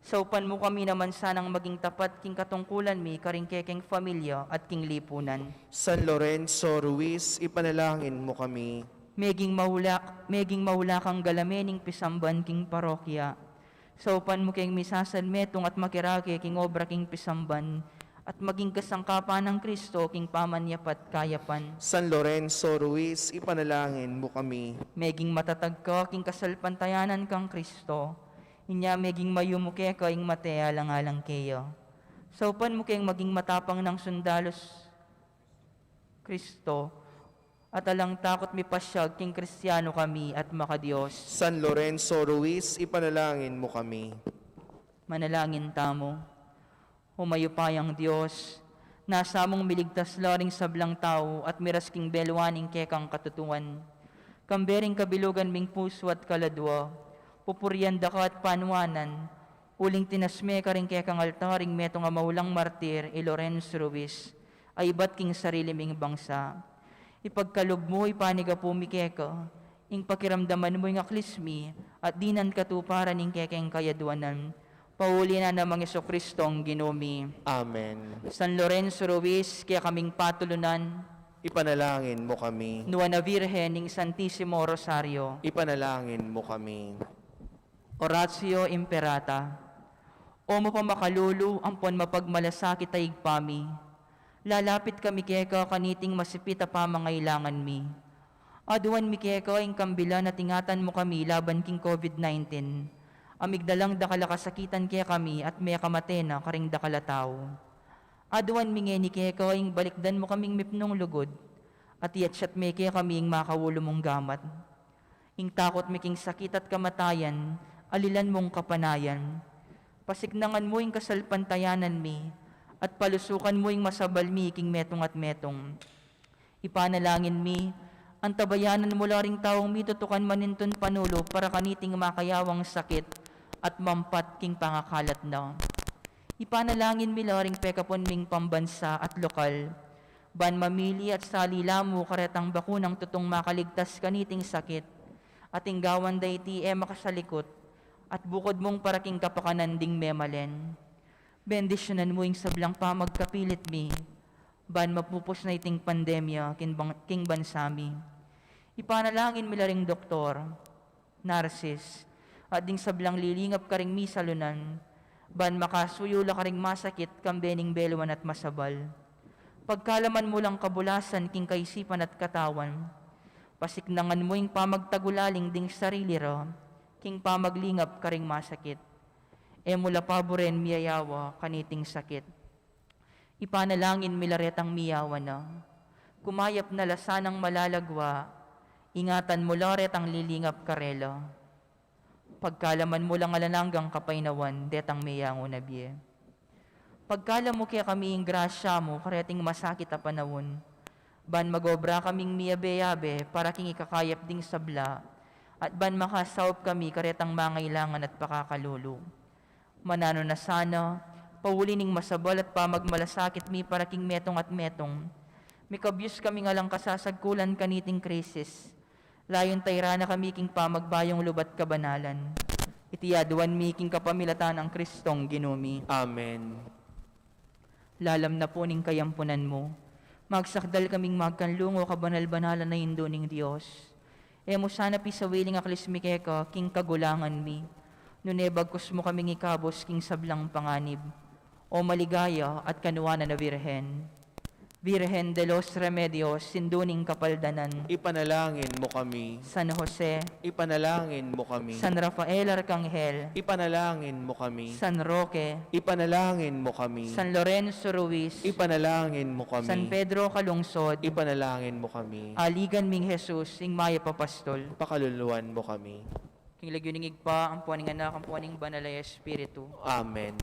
Saupan mo kami naman sanang maging tapat king katungkulan mi karing kekeng familia at king lipunan. San Lorenzo Ruiz, ipanalangin mo kami. Meging maula kang galamening pisamban king parokya. Saupan mo king misasan metong at makirake king obra king pisamban, at maging kasangkapan ng Kristo king pamanyapat kayapan. San Lorenzo Ruiz, ipanalangin mo kami. Meging matatag ka king kasalpantayanan kang Kristo, inya meging mayumuke ka ing matea lang-alang keyo. Saupan mo kayong maging matapang ng sundalos Kristo, at alang takot mi pasyag king Kristiyano kami at makadiyos. San Lorenzo Ruiz, ipanalangin mo kami. Manalangin tamo. Humayupayang Diyos, nasa mong miligtas laring sablang tao at miras king belwaning kekang katutuan. Kambering kabilugan ming puso at kaladwa, pupuryan da ka at panuanan, uling tinasme ka rin kekang altaring meto nga maulang martir, Lorenzo Ruiz, ay iba't king sarili ming bangsa. Ipagkalog mo, ipaniga pumikeka, ing pakiramdaman mo yung aklismi, at dinan katuparan ing kekeng kayadwanan. Pauli na namang Jesucristong ginumi. Amen. San Lorenzo Ruiz, kaya kaming patulunan, Ipanalangin mo kami. Nuana Virgen ning Santissimo Rosario, Ipanalangin mo kami. Oratio Imperata. O mapamakалulu, ampon mapagmalasakit ay igpami. Lalapit kami keka kaniting masipita pa mangailangan mi. Aduan mi keka ing kambila na tingatan mo kami laban king COVID-19. Amigdalang dakala kasakitan kaya kami at may kamatena karing dakala tao. Aduan mingeni kaya ing balikdan mo kaming mipnong lugod, at iyatsyat may kaya kami ing makawulo mong gamat. Ing takot miking sakit at kamatayan, alilan mong kapanayan. Pasignangan mo ing kasalpantayanan mi, at palusukan mo ing masabal mi king metong at metong. Ipanalangin mi, ang tabayanan mo laring taong mi tutukan maninton panulo para kaniting makayawang sakit at mampat king pangakalat na. Ipanalangin mi laring pekapon ming pambansa at lokal, ban mamili at salila mo karetang bakunang tutong makaligtas kaniting sakit, at inggawan dayti makasalikot, at bukod mong paraking kapakanan ding memalen. Bendisyonan mo ing sablang pamagkapilit mi, ban mapupos na iting pandemya king bansami. Ipanalangin mi laring doktor, Narcis, at ding sablang lilingap karing mi salunan, ban makasuyula karing masakit kambening belwan at masabal. Pagkalaman mo lang kabulasan king kaisipan at katawan, pasiknangan mo ing pamagtagulaling ding sarili ra, king pamaglingap karing masakit. Mula paboren miyayawa kaniting sakit. Ipanalangin milaretang miyawa na, kumayap na lasanang malalagwa, ingatan mo laretang lilingap karela. Pagkalaman mo lang alananggang kapainawan, detang miyango na biye. Pagkalam mo kaya kami ing grasya mo, kareting masakit a panawon, ban magobra kaming miyabe-yabe, para king ikakayap ding sabla, at ban makasawp kami karetang mangailangan at pakakalulu. Manano na sana, paulining masabal at pamagmalasakit mi para king metong at metong, mikabyus kami nga lang kasasagkulan kaniting krisis, layon tayra na kami king pamagbayong lubat kabanalan. Itiyaduan mi king kapamilatan ang Kristong ginumi. Amen. Lalam na po ning kayampunan mo, magsakdal kaming magkanlungo kabanal-banalan na indo ning Diyos. Emo sana pisawiling aklis mi keka, king kagulangan mi. Nunebagkos mo kaming ikabos king sablang panganib. O maligaya at kanuana na Birhen. Virgen de los Remedios, sinduning kapaldanan. Ipanalangin mo kami. San Jose, Ipanalangin mo kami. San Rafael Arcangel, Ipanalangin mo kami. San Roque, Ipanalangin mo kami. San Lorenzo Ruiz, Ipanalangin mo kami. San Pedro Calungsod, Ipanalangin mo kami. aligan ming Jesus, ing maya papastol. Pakaluluan mo kami. King lagyuning igpa, ang puwaning anak, ang puwaning banal ay Espiritu. Amen.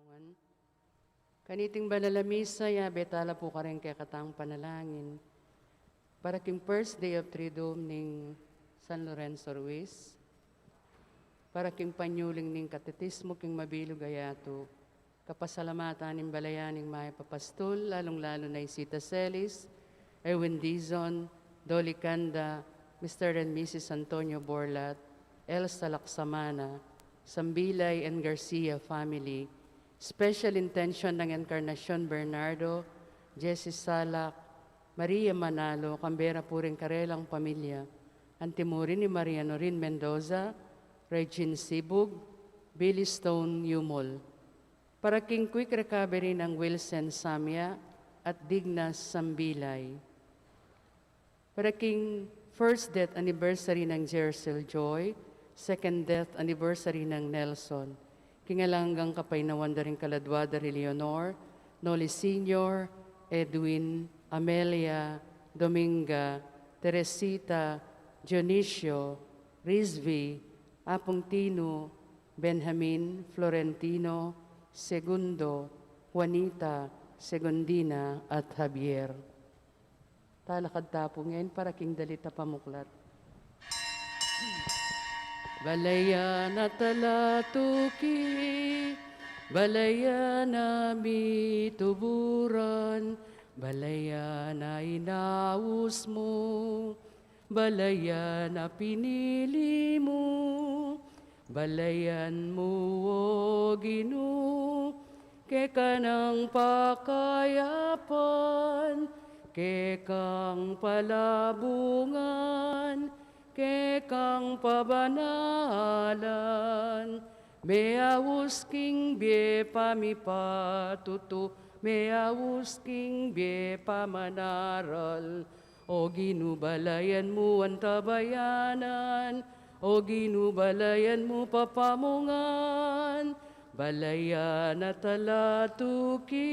Tamungan. Kaniting banalamisa, ya betala po ka rin kay katang panalangin. Para king first day of Triduum ning San Lorenzo Ruiz, para king panyuling ning katetismo king mabilog ayato, kapasalamatan ning balayan ning Maya Papastol, lalong-lalo na Isita Celis, Erwin Dizon, Dolly Canda, Mr. and Mrs. Antonio Borlat, Elsa Laksamana, Sambilay and Garcia family, special intention ng Encarnacion Bernardo, Jessie Salak, Maria Manalo, Cambera Puring Karelang Pamilya, Antimurin ni Maria Norin Mendoza, Regine Sibug, Billy Stone Yumol. Para king quick recovery ng Wilson Samya at Dignas Sambilay. Para king first death anniversary ng Jercel Joy, second death anniversary ng Nelson. Kingalanggang kapainawan da rin Kaladwada Leonor, Noli Senior, Edwin, Amelia, Dominga, Teresita, Dionisio, Rizvi, Apong Tino, Benjamin, Florentino, Segundo, Juanita, Segundina, at Javier. Talakad tapo ngayon para king dalita pamuklat. Balaya na talatuki, balaya na bituburan, balaya na inaus mo, balaya na pinili mo, balayan mo o Ginoo, keka ng pakayapan, kekang palabungan, kekang pabanalan, meawus king bie pamipatutu, meawus king bie pamanaral, o ginubalayan mo ang tabayanan, o ginubalayan mo papamungan, balayan at talatuki,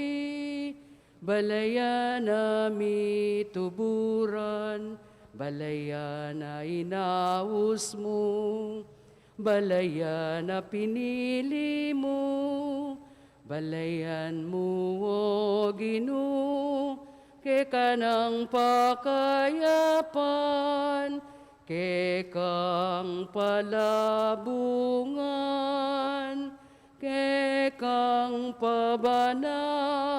Balayana mi tuburan, balayana inaus mo, balayana pinili mo, balayan mo o Ginoo, ke kanang pakayapan, ke kang palabungan, ke kang pabanalan.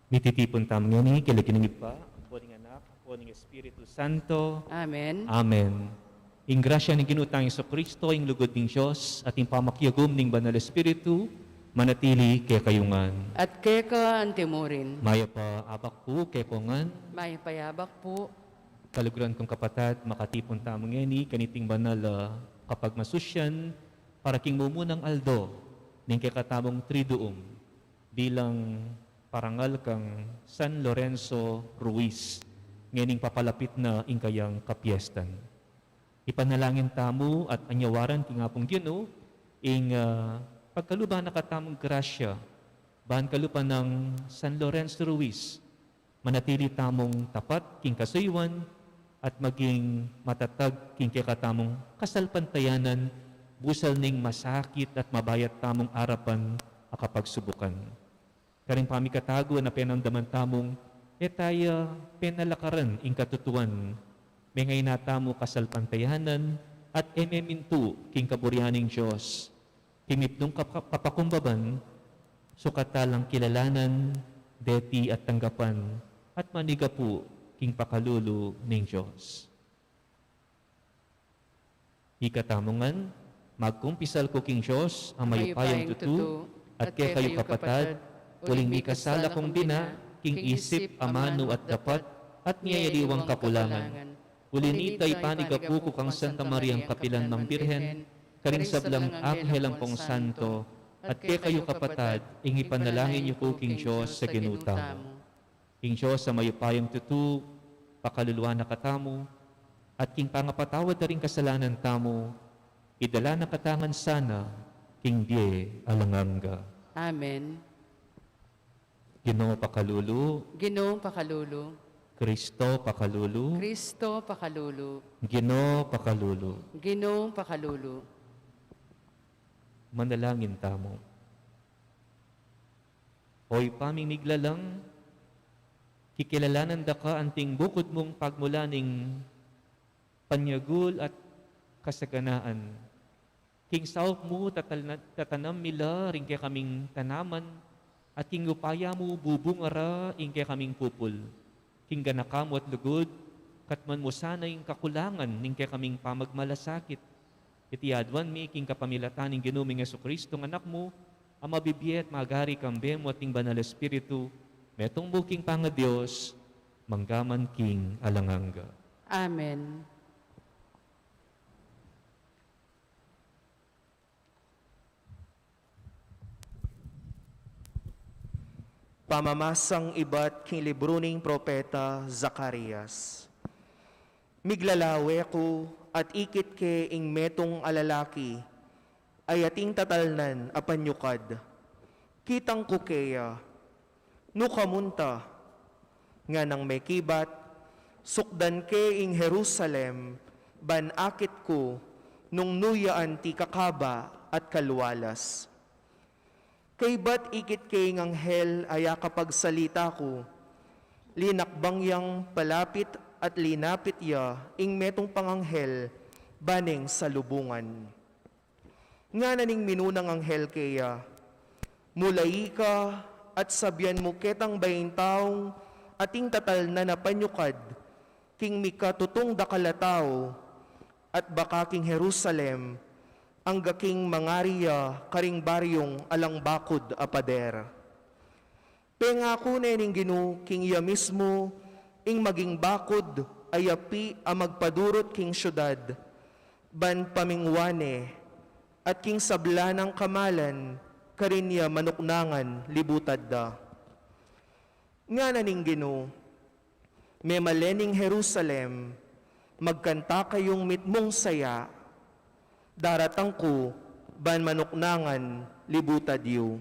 Mititipon tam ngani, kilaginingit pa, ang poning anak, ang poning Espiritu Santo. Amen. Amen. Ing grasya ni Ginutang Iso Kristo, ing lugod ng Diyos, at ing pamakyagom ng Banal Espiritu, manatili kay kayungan. At keka antimurin, Maya pa abak po kay kongan, may payabak po, kaluguran kong kapatad, makatipon tam ngani, kaniting banal kapag masusyan, para king mumunang aldo, ning kay katamong triduum, bilang parangal kang San Lorenzo Ruiz, nganing papalapit na ingkayang kapiestan. Ipanalangin tamo at anyawaran kingapong Ginoo ing pagkaluba na katamong grasya, bahan kalupa ng San Lorenzo Ruiz, manatili tamong tapat king kasuywan at maging matatag king katamong kasalpantayanan, busal ning masakit at mabayat tamong arapan akapagsubukan. Karing pamikatago na penamdaman tamong etaya penalakaran ing katutuan, may ngay natamo kasalpantayanan at ememintu king kaburihaning Diyos. Timipnong kapakumbaban, sukatalang kilalanan, deti at tanggapan, at manigapu king pakalulu ning Diyos. Ikatamongan, magkumpisal ko king Diyos, ang mayupayang tutu, at kay kayo kapatad, uling mi kasala kong bina, king isip, amano at dapat, at niyayaliwang kapulangan. Ulinitay panigapuko kang Santa Mariang Kapilan Mang Birhen, karing sablang Anghel ang pong Santo, at kay kayo kapatad, ingi panalangin niyo po king Diyos sa ginutamo. King Diyos sa mayupayang tutu, pakaluluwa na katamo, at king pangapatawad na rin kasalanan tamo, idala na katangan sana, king die alanganga. Amen. Ginoo pakalulu, Ginoong pakalulu, Kristo pakalulu, Kristo pakalulu, Ginoo pakalulu. Ginoong pakalulu. Manalangin tamo. Hoy pamimiglalang, kikilalanan da ka anting bukod mong pagmulaning panyagul at kasaganaan. King saop mo tatanam mila ring kaya kaming tanaman, at king upaya mo bubungara ing kaya kaming pupul. King ganakam at lugod, katman mo sana yung kakulangan ning kaya kaming pamagmalasakit. Itiadwan mi king kapamilatan ng ginuming Jesucristo ng anak mo, ang mabibiyet magari kambe mo ating banal espiritu, metong buking panga Diyos, manggaman king alanganga. Amen. Pamamasang iba't king libro ning propeta Zacarias. Miglalawe ko at ikit ke ing metong alalaki, ay ating tatalnan apanyukad. Kitang kukeya, nukamunta, nga nang may kibat, sukdan ke ing Jerusalem, ban akit ko, nung nuyaan ti kakaba at kalwalas. Kay ba't ikit kay ng anghel aya kapag salita ko, linakbang yang palapit at linapit ya ing metong panganghel baning sa lubungan. Nga naning minunang anghel kaya, mulay ka at sabyan mo ketang baying taong ating tatal na napanyukad, king mikatutong dakalataw, at baka king Jerusalem, ang gaking mangariya karing baryong alang bakod a pader. Pengako na ning Ginoo king iya mismo ing maging bakod ayapi a magpadurot king syudad ban pamingwane at king sabla ng kamalan, karinya manuknangan, libutad da. Nga naning Ginoo, may malening Jerusalem, magkanta kayong mitmong saya, daratang ko, ban manuknangan, libutad yu.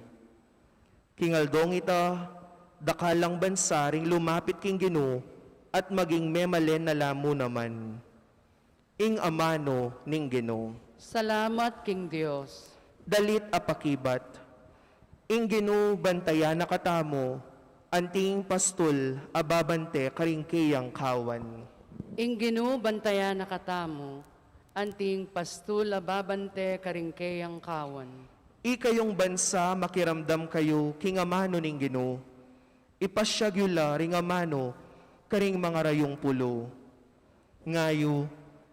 Kingaldong ita, dakalang bansa ring lumapit king Ginoo, at maging memalen na lamo naman. Ing amano ning Ginoo. Salamat, King Dios. Dalit apakibat. Ing Ginoo bantaya na katamo, anting pastol ababante karingkiyang kawan. Ing Ginoo bantaya na katamo, anting pastula babante karingkeyang kawan. Ikayong bansa makiramdam kayo king amano ning Ginoo. Ipasyagula ring amano karing mga rayong pulo. Ngayo,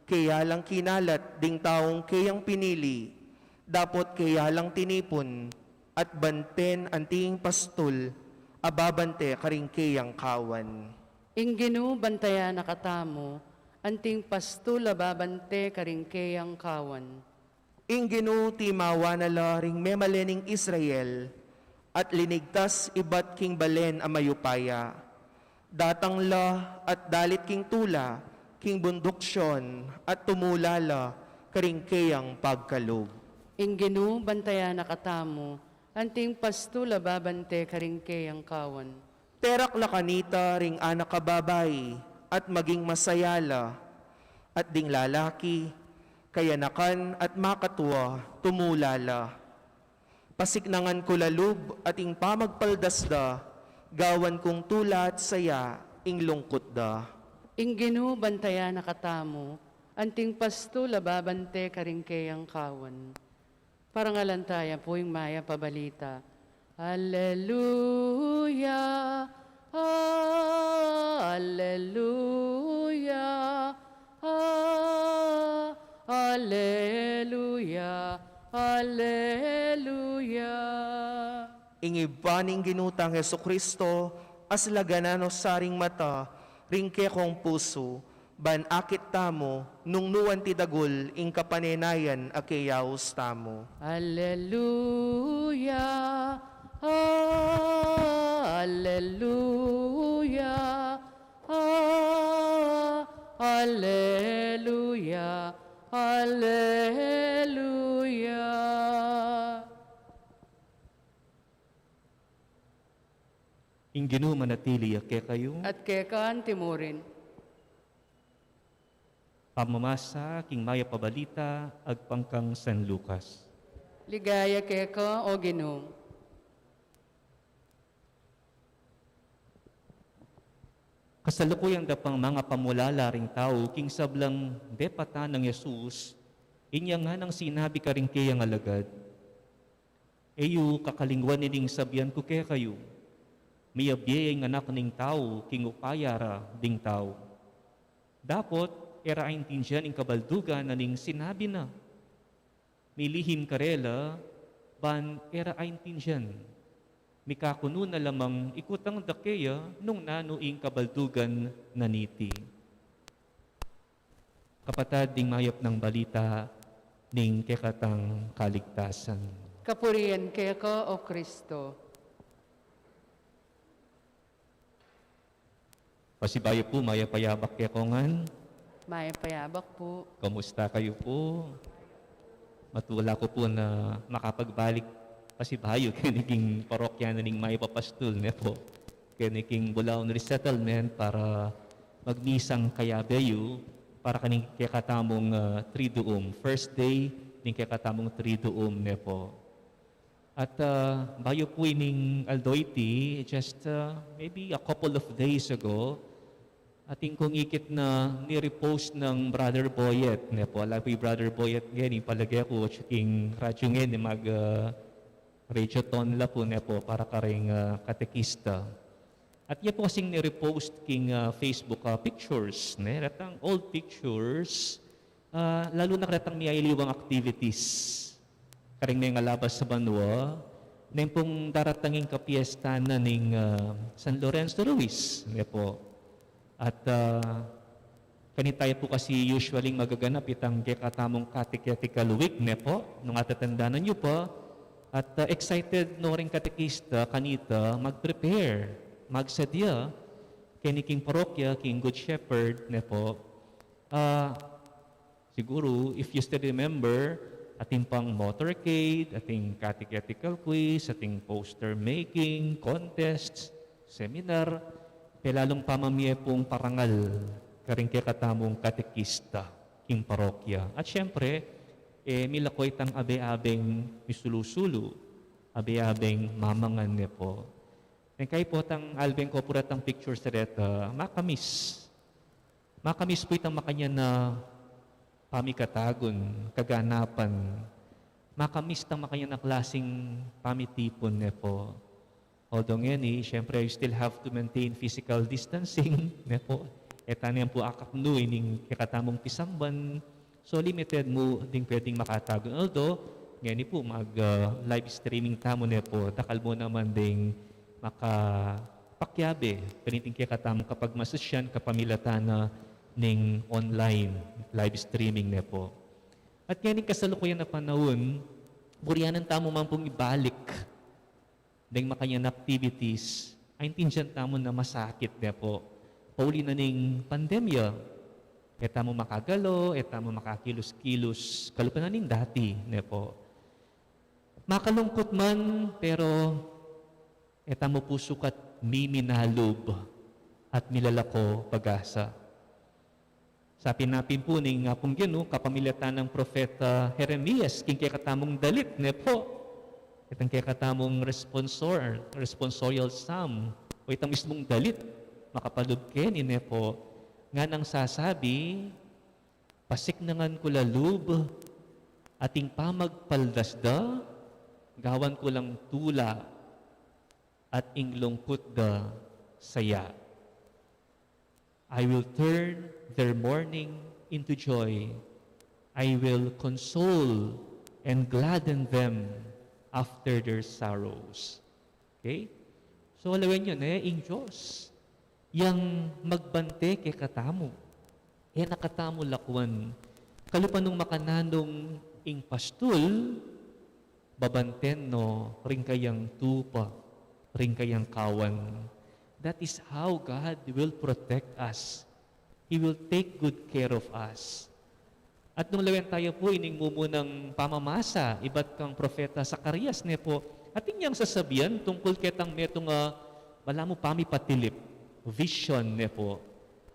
kaya lang kinalat ding taong kayang pinili, dapot kaya lang tinipon, at banten anting pastol, ababante karing kayang kawan. Ing Ginoo bantaya na katamo, anting pastula babante karingkeyang kawan. Ing Ginoo timawa na la ring memalening Israel, at linigtas ibat king balen a mayupaya. Datang la at dalit king tula, king bunduksyon, at tumulala karingkeyang pagkalog. Ing Ginoo bantaya na katamo, anting pastula babante karingkeyang kawan. Terak la kanita ring anak kababay, at maging masayala, at ding lalaki, kayanakan at makatuwa, tumulala. Pasiknangan ko lalub at ing pamagpaldasda, gawan kong tula at saya, ing lungkot da. Ing Ginoo bantaya na katamo, anting pastula babante karingkeyang kawan. Parangalantaya po yung maya pabalita. Alleluia, Alleluia, Alleluia, Alleluia. Ingibaning ginutang Heso Kristo, as laganano saring mata, ringke kong puso, ban akit tamo, nung nuwan ti dagol, ing kapanenayan akeyaos tamo. Alleluia, Alleluia, Alleluia, Alleluia. Ing Ginoo manatili ake kayo, At kekaan timurin, pamamasa king maya pabalita, agpangkang San Lucas. ligaya keka o Ginoo. Kasalukuyang dapang mga pamulala ring tao, king sablang depata ng Yesus, inya nga nang sinabi ka rin kayang alagad, eyu kakalingwan nining sabyan ko kaya kayo, mayabye ang anak ning tao, king upayara ding tao. Dapot, era intindihan ing kabaldugan na ning sinabi na, milihim karela, ban era intindihan, mikakuno na lamang ikutang dakeya nung nanuing kabaldugan na niti. Kapatad ding mayap ng balita ning kekatang kaligtasan. Kapurian keka o Kristo. Pasibayo po, mayapayabak kekongan. May payabak po. Kamusta kayo po? Matula ko po na makapagbalik pasibayo kiniging parokya na ning maipapastol ne po. Kiniging Bulaon Resettlement para magmisang kayabeyo para kaning kakatamong Triduum. First day ning kakatamong Triduum ne po. At bayo po ining Aldoiti, just maybe a couple of days ago, ating kong ikit na ni-repost ng Brother Boyet. Ne po, alam po yung Brother Boyet ngayon, palagay ko, king radyo ngayon, mag-radioton la po ne po, para karing katekista. At yan po kasing ni-repost king Facebook pictures, ne, ratang old pictures, lalo na ratang may iliwang activities. Karing may ngalabas sa Banwa, na pong daratanging kapiesta na ning San Lorenzo Ruiz, ne po. At Kanitay po kasi usually magaganap itang katamong catechetical week ne po, nung atatandaan niyo po. At excited no rin katekista kanita mag-prepare, magsadya, kiniking parokya, king Good Shepherd ne po. Siguro, if you still remember, ating pang motorcade, ating catechetical quiz, ating poster making, contests, seminar, lalong pamamiye pong parangal karing katamong katekista, king parokya. At syempre, milakoy tang abe-abeng misulusulu, abe-abeng mamangan niya po. Kaya po tang albeng ko pura tang picture sa reta, makamis. Makamis po itang makanya na pamikatagon, kaganapan. Makamis tang makanya na klaseng pamitipon niya po. Although ngayon syempre you still have to maintain physical distancing niya po. Etaniyan po akapno ining kakatamong pisamban. So limited mo ding pwedeng makatago. Although, ngayon po mag-live streaming tamo niya po, takal mo naman ding makapakyabe. Paniting kakatamong kapag masusyan, kapamilatana ning online live streaming niya po. At ngayon kasalukuyan na panahon, buriyanan tamo man pong ibalik ding makanya activities, ay intindihan tamo na masakit niya po. Pauli na ning pandemya, etamo makagalo, etamo makakilos-kilos, kalupan na ning dati, ne po. Makalungkot man, pero etamo pusukat miminalob at milalako pag-asa. Sa pinapin po ning nga pong gino, kapamilyatan ng Propeta Jeremias, king katamong dalit, ne po. Itang katamong responsorial psalm, o itang mismong dalit, makapalubken, ine po, nga nang sasabi, pasiknangan ko lalub, ating pamagpaldasda, gawan ko lang tula, at inglungkot da saya. I will turn their mourning into joy. I will console and gladden them after their sorrows. Okay? So, alawin yun, ing Diyos. Yang magbante kay katamo. Nakatamo lakwan. Kalupan nung makananong ing pastul, babanten no, ring kayang tupa, ring kayang kawan. That is how God will protect us. He will take good care of us. At nung lawen tayo po, ining mumunang pamamasa, iba't kang Propeta Zacarias ne po, ating yang sasabihan tungkol ketang metong wala mo pamipatilip, vision ne po.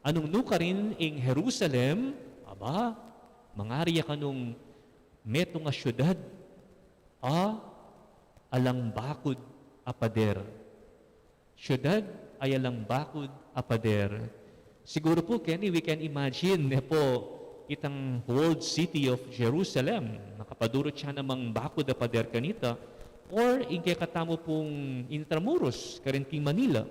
Anong nuka rin ing Jerusalem, mangariya ka nung metong syudad, alang bakod apader. Syudad ay alang bakod apader. Siguro po, Kenny, we can imagine ne po, itang walled city of Jerusalem, nakapadurot siya namang bakod apader kanita, or ingke katamo pong Intramuros, karenting Manila,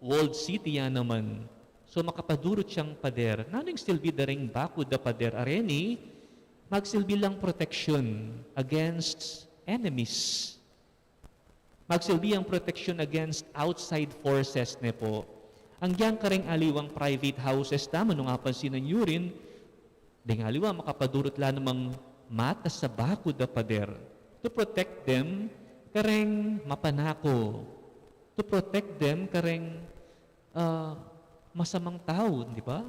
walled city yan naman. So makapadurot siyang pader. Nanong silbi daring bakod da pader areni, magsilbi lang protection against enemies. Magsilbi ang protection against outside forces ne po. Ang yang kareng aliwang private houses tamo nung apansinan nyo rin, ding aliwa makapadurot la namang mata sa bakod da pader. To protect them, kareng mapanako. To protect them, kareng masamang tao, di ba?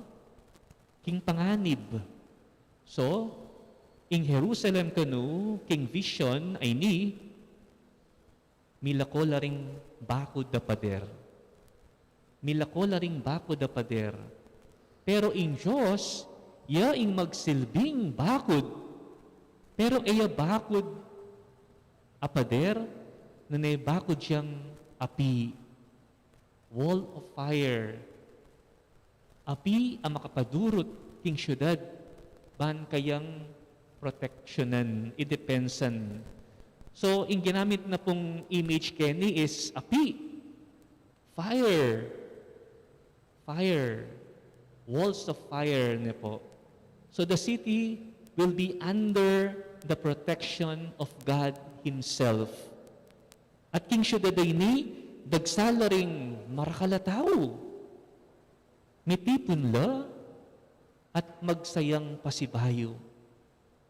King panganib. So, in Jerusalem kanu, king vision ay ni, milako laring bakod da pader. Milako laring bakod da pader. Pero in Diyos, ing magsilbing bakod. Pero bakod apader, na bakod siyang api. Wall of fire. Api ang makapadurot king syudad, ban kayang protectionan, idepensan. So, in ginamit na pong image, Kenny, is api. Fire. Fire. Walls of fire na po. So, the city will be under the protection of God Himself. At king syudad ay ni, dagsalaring marakalataw. Mitipon la, at magsayang pasibayo.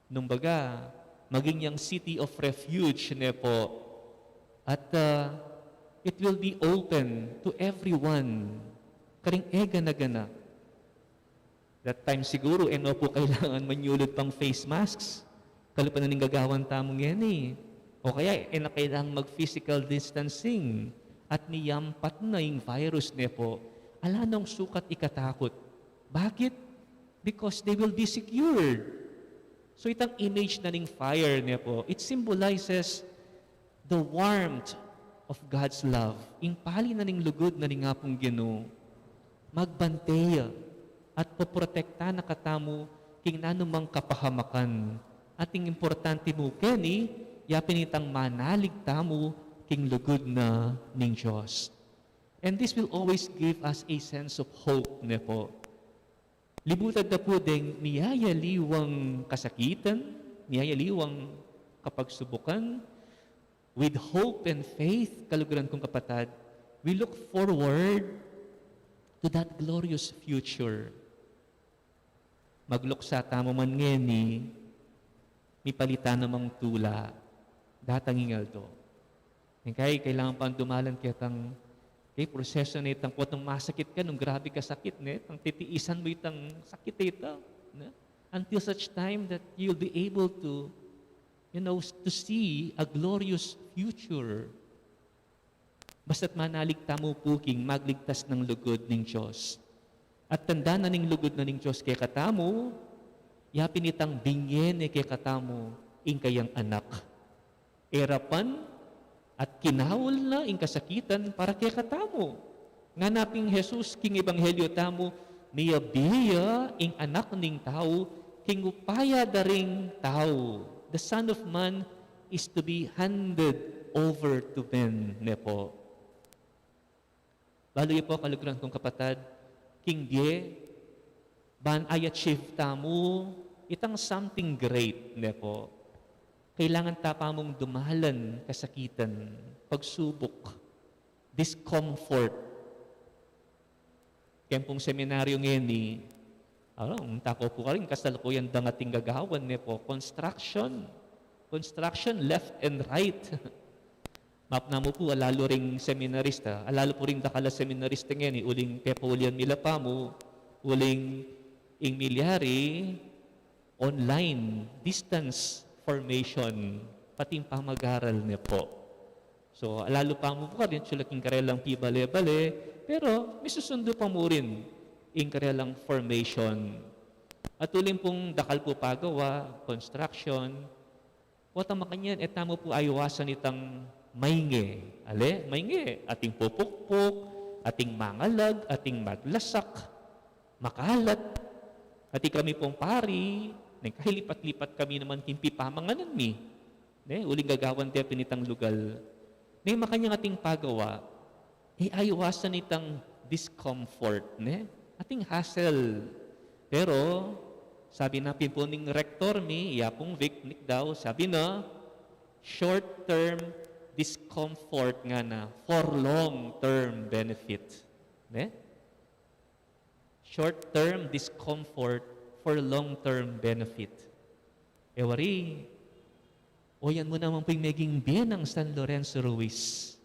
Nung baga, maging yung city of refuge ne po. At it will be open to everyone. Karing gana-gana. That time siguro, no po kailangan manyulod pang face masks. Kalupan na ning gagawan tamong yan eh. O kaya, na kailangan mag-physical distancing. At niyampat na yung virus ne po. Ala nang sukat ikatakot. Bakit? Because they will be secured. So itang image na ning fire ne po, it symbolizes the warmth of God's love. Impali na ning lugod na ning ngapong Ginoo. Magbanteya at poprotekta na katamu king nanumang kapahamakan. Ating importante mo, Kenny, yapin itang manalig tamu king lugod na ning Diyos. And this will always give us a sense of hope, ne po. Libutad na po ding niyayaliwang kasakitan, niyayaliwang kapagsubukan, with hope and faith, kaluguran kong kapatid, we look forward to that glorious future. Magluksa tamo man ngeni, may palitan namang tula, datang ingal to. Kaya kailangan pang dumalan kitang proseso na itang potong masakit ka, nung grabe ka sakit, ang titiisan mo itang sakit ito. Until such time that you'll be able to, to see a glorious future. Basta't manaligta mo puking, magligtas ng lugod ng Diyos. At tanda na ning lugod na ng Diyos kay katamo, yapin itang binyen kay katamo, ing kayang anak. Erapan, at kinawal na ing kasakitan para kay katamo. Nganaping Jesus king ebanghelyo tamo, niya biya ing anak ning tao, king upaya daring tao. The Son of Man is to be handed over to men, ne po. Baloy po kaluguran kong kapatid, king die, ban ay achieve tamo, itang something great, ne po. Kailangan tapamong dumalan kasakitan, pagsubok, discomfort. Kaya pong seminaryo ngayon ni, tako po ka rin, kasalukuyan dangating gagawan niya po, construction. Construction left and right. Map na mo po, alalo ring seminarista, alalo po rin dakala seminarista ngayon, uling Kepolian Milapa mo, uling ing milyari, online, distance formation, pating pamag-aral niya po. So, alalo pa mo po ka rin, sulaking karelang pibale-bale, pero may susundo pa mo rin yung karelang formation. At uling pong dakal po pagawa, construction, wata makanyan, etamo po ayawasan itang mainge. Mainge, ating pupukpok, ating mangalag, ating maglasak, makalat, ati kami pong pari, kahilipat-lipat kami naman kimpi pamanganan mi. Uling gagawan tayo pinitang lugal. Makanyang ating pagawa, ayawasan itang discomfort, ating hassle. Pero, sabi na po ning rector mi, yapong Vicnic daw, sabi na, short-term discomfort nga na for long-term benefit. Short-term discomfort for long-term benefit. Ewari, yan mo naman pong maging bien ng San Lorenzo Ruiz.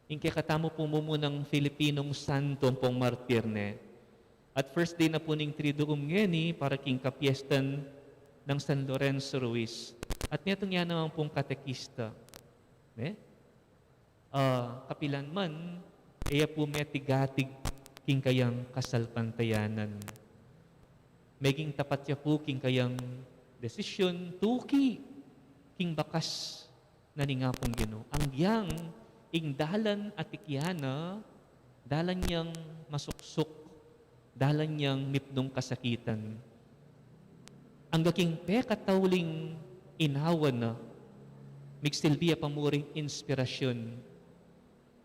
Ingke katamo po mo ng Filipinong santo pong martirne. At first day na po ning Triduum ngeni para king kapiestan ng San Lorenzo Ruiz. At nitong yan naman pong katekista. Kapilan man, po metigatig king kayang kasalpantayanan. Maging tapat ya po king kayang desisyon, tuki, king bakas na nga pong Ginoo. Ang yang, ing dalan at ikyana, dalan niyang masuksok, dalan niyang mipnong kasakitan. Ang gaking pekatauling inawan na, migsilbiya pamuring inspirasyon,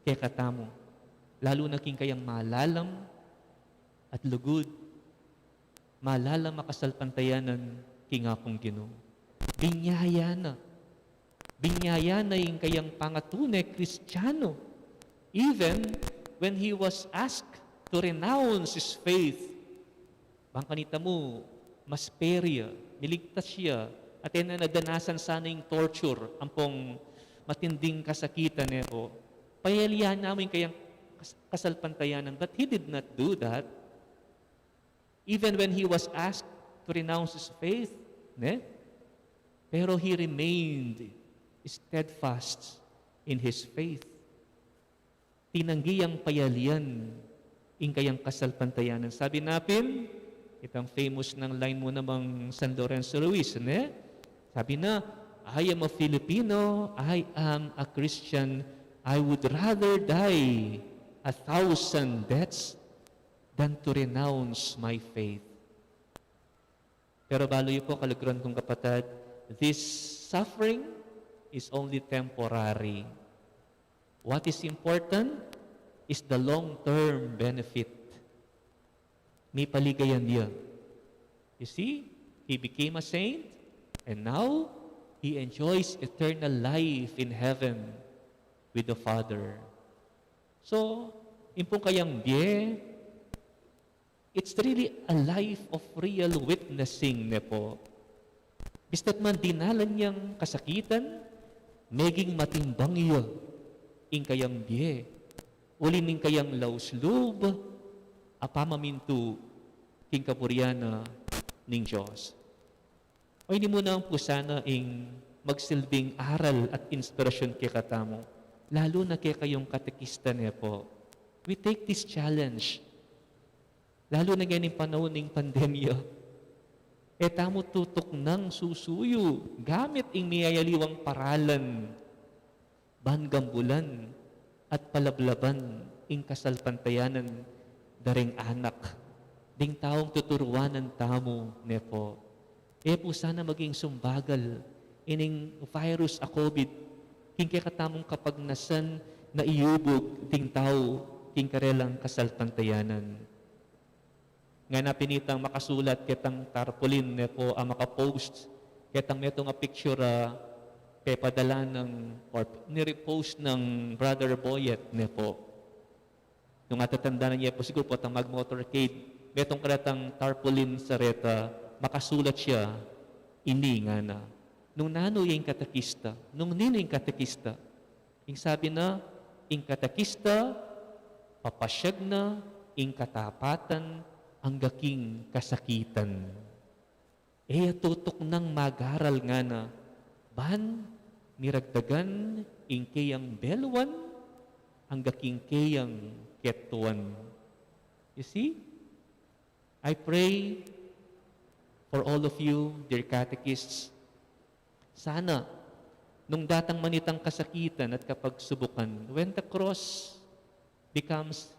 kaya katamo, lalo na king kayang malalam at lugod, malalam makasalpantayanan kingapong Ginoo. Binyaya na yung kayang pangatunay Kristiyano. Even when he was asked to renounce his faith, Bang kanita mo, mas perya, niligtas siya, at yan na nadanasan sana yung torture, ampong matinding kasakitan niya po. Payalihan namin kayang kasalpantayanan, but he did not do that. Even when he was asked to renounce his faith, ne? Pero he remained steadfast in his faith. Tinanggi ang payalian in kayang kasalpantayanan. Sabi natin, itang famous ng line mo namang San Lorenzo Ruiz, ne? Sabi na, I am a Filipino, I am a Christian, I would rather die 1,000 deaths than to renounce my faith. Pero baloy po, kaluguran kong kapatid, this suffering is only temporary. What is important is the long-term benefit. May paligayan niya. You see, he became a saint, and now he enjoys eternal life in heaven with the Father. So, impong kayang biye, it's really a life of real witnessing na po. Bista't man dinalan niyang kasakitan, meging matimbang iyo, ing kayang biye, ulin ning kayang lauslub, apamamintu, king kapuryana ning Diyos. O hindi mo na ang pusana ing magsilbing aral at inspirasyon kay katamo, lalo na kay kayong katekista niya po. We take this challenge. Lalo na ngayon yung panahon ng pandemya. E tamo tutok ng susuyo, gamit ing miyayaliwang paralan, bangambulan, at palablaban ing kasalpantayanan daring anak, ding taong tuturuanan tamo nepo. E po sana maging sumbagal ining virus a COVID, king katamong kapagnasan na iubog ding tao, king karelang kasalpantayanan. Nga na pinitang makasulat kitang tarpaulin ne po ang makapost kitang metong a picture pepadala ng or nirepost ng Brother Boyet ne po. Nung atatanda na niya po siguro po tang mag-motorcade metong karatang tarpaulin sa reta makasulat siya ini nga na. Nung nano yung katekista, nung nino yung katekista, yung sabi na, yung katekista, papasyag na, yung katapatan, ang gaking kasakitan. E tutok ng magaral nga na, ban, miragdagan, ing kayang belwan, ang gaking kayang ketuan. You see? I pray for all of you, dear catechists, sana, nung datang manitang kasakitan at kapagsubukan, when the cross becomes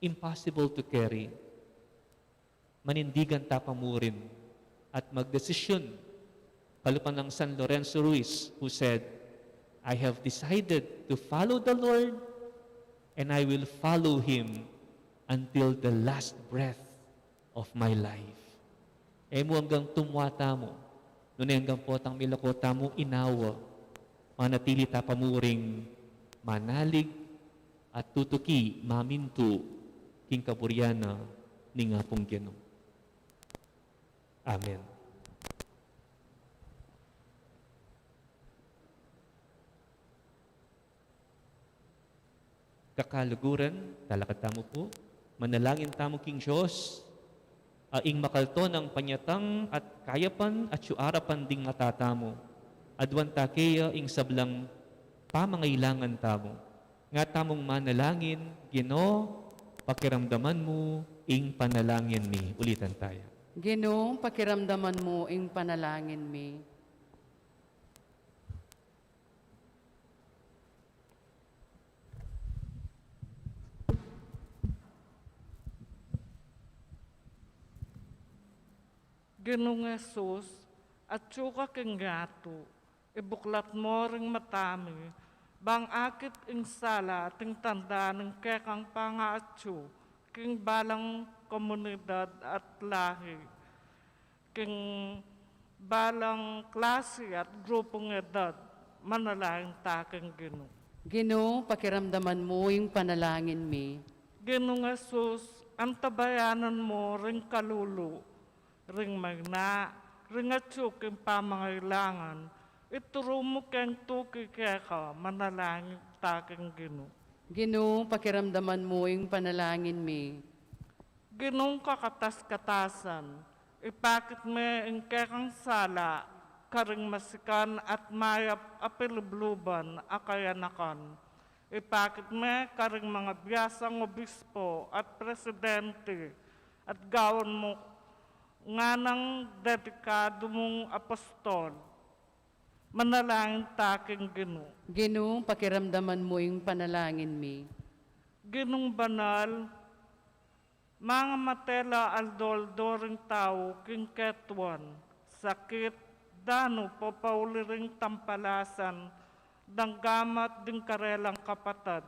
impossible to carry, manindigan tapamurin at magdesisyon. Kalupan ng San Lorenzo Ruiz who said, I have decided to follow the Lord and I will follow Him until the last breath of my life. Mo hanggang tumwata mo, nung hanggang potang milakota mo inawa, manatili tapamuring manalig at tutuki mamintu king kaburyana ni nga pong Ginoo. Amen. Kakaluguran, talakad tamo po, manalangin tamo king Diyos, aing makalton ang panyatang at kayapan at syuarapan ding matatamo. Adwan takeya ing sablang pamangailangan tamo. Nga tamong manalangin, Ginoo, pakiramdaman mo ing panalangin mi. Ulitan tayo. Ginoo, pakiramdaman mo ing panalangin mi. Ginoong Jesus, at suka kang gato, ibuklat mo ring matami, bang akit ing sala at ing tanda ng kekang pangaatsu, king balang komunidad at lahi, king balang klase at grupong edad, manalangin takang Ginoo. Ginoo, pakiramdaman mo ing panalangin mi. Ginoong Jesus, ang tabayanan mo ring kalulu, ring magna, ring atsuking pamangailangan, ituro mo keng tuki keka, manalangin taking Ginoo. Ginoo, pakiramdaman mo yung panalangin mi. Ginong kakatas-katasan, ipakit me ang kekang sala, karing masikan at mayap apilubluban akayanakan. Ipakit me karing mga biyasang obispo at presidente at gawon mo nga ng dedikado mong apostol. Manalangin taking Ginoo. Ginoo, pakiramdaman mo yung panalangin mi. Ginong banal, mga matela aldoldo ring tao king ketwan, sakit, dano, papauli ring tampalasan, danggamat ding karelang kapatad.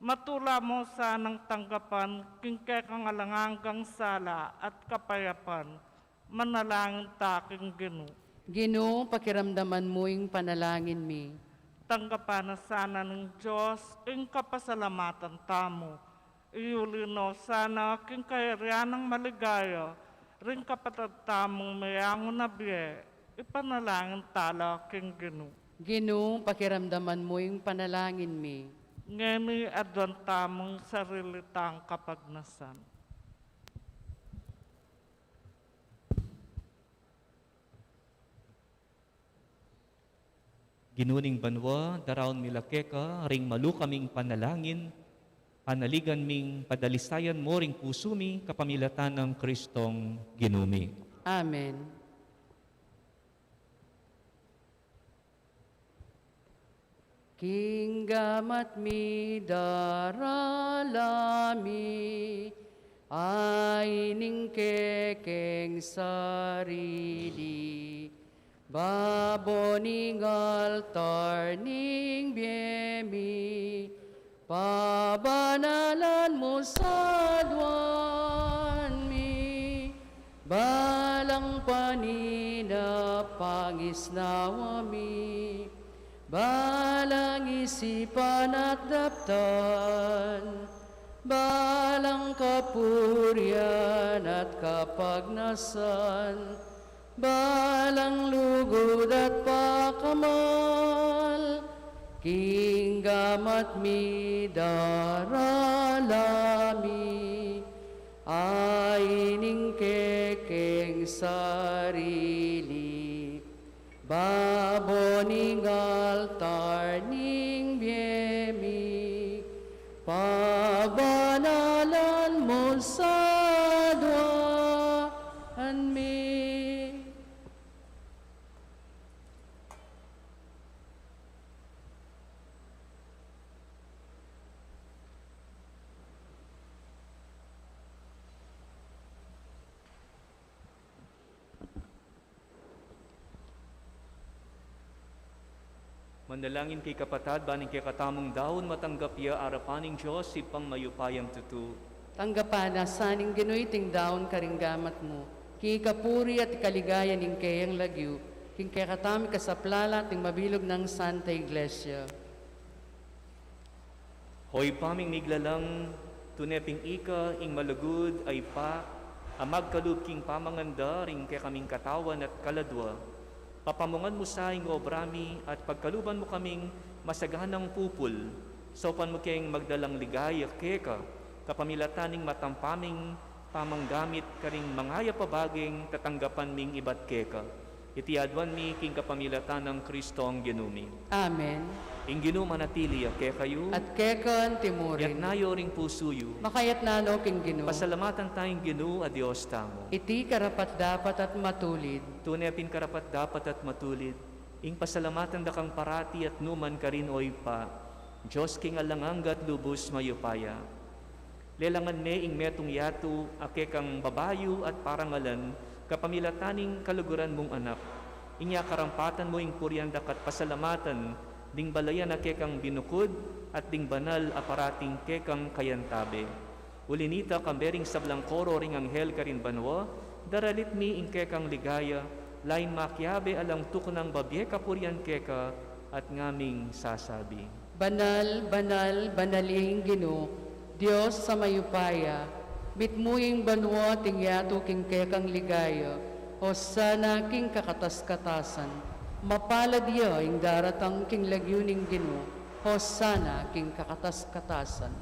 Matula mo sanang tanggapan king kekangalanganggang sala at kapayapan, manalangin taking Ginoo. Ginoo, pakiramdaman mo yung panalangin mi. Tanggapan na sana ng Diyos ing kapasalamatan tamo. Iulino sana king kahirian ng maligaya, ring kapatid tamong mayangon na biye, ipanalangin tala king Ginoo. Ginoo, pakiramdaman mo yung panalangin mi. Ngeni adwan tamong sarili tang kapagnasan. Ginuning banwa, daraon milakeka, ring malu kaming panalangin, panaligan ming padalisayan mo ring puso mi, kapamilatan ng Kristong ginumi. Amen. Kinggamat mi daralami, ay ning kekeng sarili. Baboning altar ning biemi, pabanalan mo sa duwan mi. Balang panina pangisnawa mi, balang isipan at daptan, balang kapuryan at kapagnasan, balang lugod at pakamal, kinggamat mi daralami, ay ning kekeng sarili. Baboning altar ning biemi, pabanalan mo sa duwan mi. Manalangin kay kapatad, baning kay katamong daon matanggap ya arapaning Diyos, ipang mayupayang tutu. Tanggapan na saning ginuiting daon karinggamat mo, ki kapuri at kaligaya ning kayang lagyu, king kay katami kasaplala ting mabilog ng Santa Iglesia. Hoy paming miglalang, tuneping ika, ing malagud ay pa, amag kalub king pamanganda, ring kay kaming katawan at kaladwa, papamungan mo sa ing obrami at pagkaluban mo kaming masaganang pupul, sopan mo kayong magdalang ligaya keka, kapamilataning matampaming pamanggamit karing mangaya pabaging tatanggapan ming ibat keka. Itiadwan mi king kapamilatan ng Kristong ginumi. Amen. Ing ginuma natili ke kayo, At kekan yak timurin, nayo ring pusuyo. makayat nano king Ginoo. Pasalamatan tayong Ginoo a Dios tamo. Iti karapat dapat at matulid, Tunay pin karapat dapat at matulid. Ing pasalamatan da kang parati at numan karin oy pa. Diyos king alanganggat lubos mayupaya. Lelangan me ing metong yatu ake kang babayo at parangalan kapamilataning kaluguran mong anak. Inya karampatan mo ing puryanda kat pasalamatan ding balayan ake kang binukod at ding banal aparating kekang kayantabe. Ulinita kambering sablang koro ring anghel karin banwa, daralit mi ing kekang ligaya, lain makyabe alang tuknang babye kapuryan keka at ngaming sasabi. banal, banal, banaling Ginoo, Diyos sa mayupaya, bitmuing banwa ting yato king kekang ligaya, o sana king kakatas-katasan, mapalad iya ing daratang king lagyuning Ginoo, o sana king kakatas-katasan.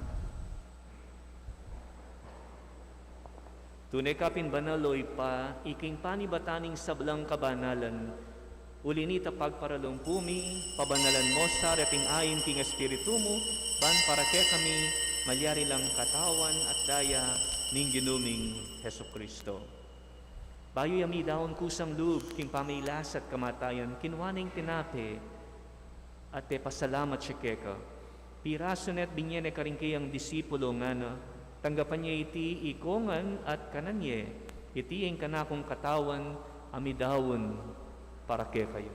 Tunay kapin banaloy pa, iking panibataning sablang kabanalan, ulinita pagparalong pumi, pabanalan mo sa reping ayin king espiritu mo, ban para kaya kami malyari lang katawan at daya ning ginuming Heso Kristo. Bayo yami daon kusang loob king pamailas at kamatayan, kinwaning tinape, at te pasalamat siya keka. Piraso net binyene karingkayang disipulo nga na, tanggapan niya iti ikongan at kananye, iti ang kanakong katawan, amidawon para kaya kayo.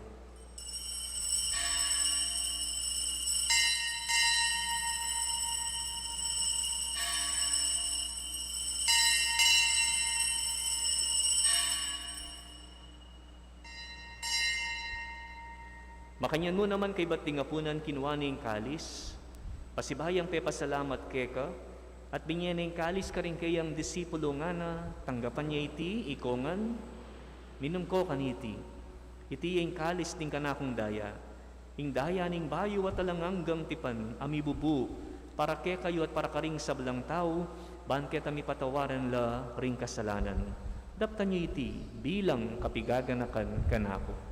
Makanyan mo naman kay batingapunan kinuwaning kalis, pasibayang pepasalamat keka, at binyaning kalis ka rin kayang disipulo nga na, tanggapan niya iti, ikongan, minum ko kaniti, iti yung kalis din kanakong daya, ing daya ning bayo at talanganggang tipan, amibubu, para ke kayo at para karing sablang tao, ban ket ami patawaran la ring kasalanan. Daptan niya iti, bilang kapigaganakan kanako.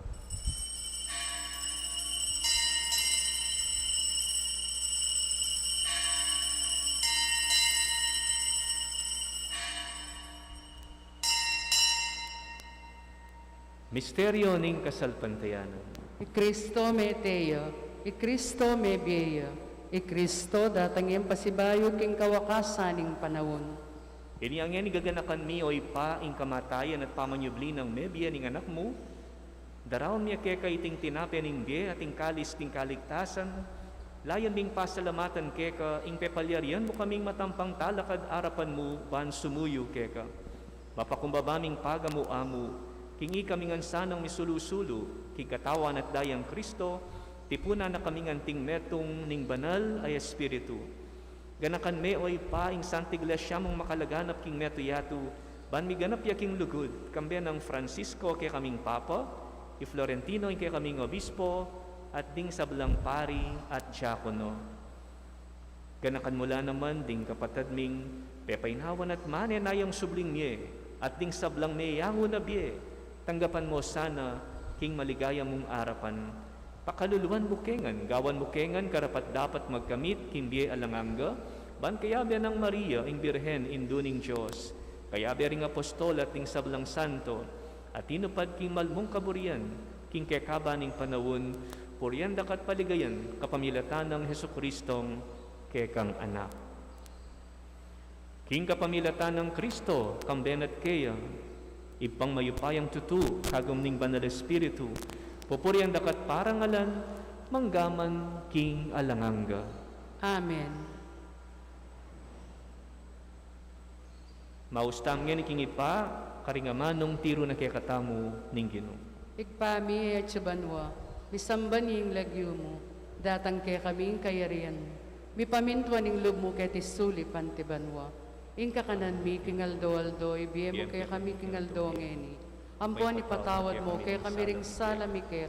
Misteryo ning kasalpantayanan. I Kristo me teyo, I Kristo me bieyo, I Kristo datang iyang pasibayo king kawakasan ning panawon. Iniangyan ni gaganakan mi o ipa ing kamatayan at pamanyubli ng mebya ning anak mo. Daraon miya keka iting tinape ning bie at ing kalis ting kaligtasan. Layan ming pasalamatan keka ing pepalyarian mo kaming matampang talakad arapan mo ban sumuyo keka. Mapakumbabaming pagamu amu. Kingi kamingan sanang misulusulo, king katawan at dayang Kristo, tipuna na kamingan ting metong ning banal ay espiritu. Ganakan me oy pa ing Santa Iglesia mong makalaganap king meto yatu, ban mi ganap ya king lugod, kambe ng Francisco kay kaming Papa, i Florentino kay kaming Obispo, at ding sablang pari at diakono. Ganakan mula naman ding kapatid ming pepainhawan at manenayang subling niye, at ding sablang me yango na biye, tanggapan mo sana king maligaya mong arapan. Pakaluluan mo kengan, gawan mo kengan, karapat dapat magkamit, king biye alanganga, ban kaya biya ng Maria, ing Birhen, induning Diyos, kaya biya ring apostol at ing sablang santo, at tinupad king malmong kaburian, king kekaba ning panawon, purian dakat paligayan, kapamilatan ng Heso Kristong kekang anak. King kapamilatan ng Kristo, kambenat kaya, ipang mayupayang tutu, kagom ning banal espiritu, pupuriang dakat parangalan, manggaman king alanganga. Amen. Maustam nga ni king ipa, karingamanong tiro na kaya katamu ning Ginoo. Igpami at sabanwa, misamban ing lagyo mo, datang kay kaming kayarian, mipamintwa ning lub mo kay tisuli pantibanwa. Ing kakanan mi kingaldo-aldo, ibiye mo kaya kami kingaldo ngeni. Ampuan ipatawad mo kaya kami ring sala mi kaya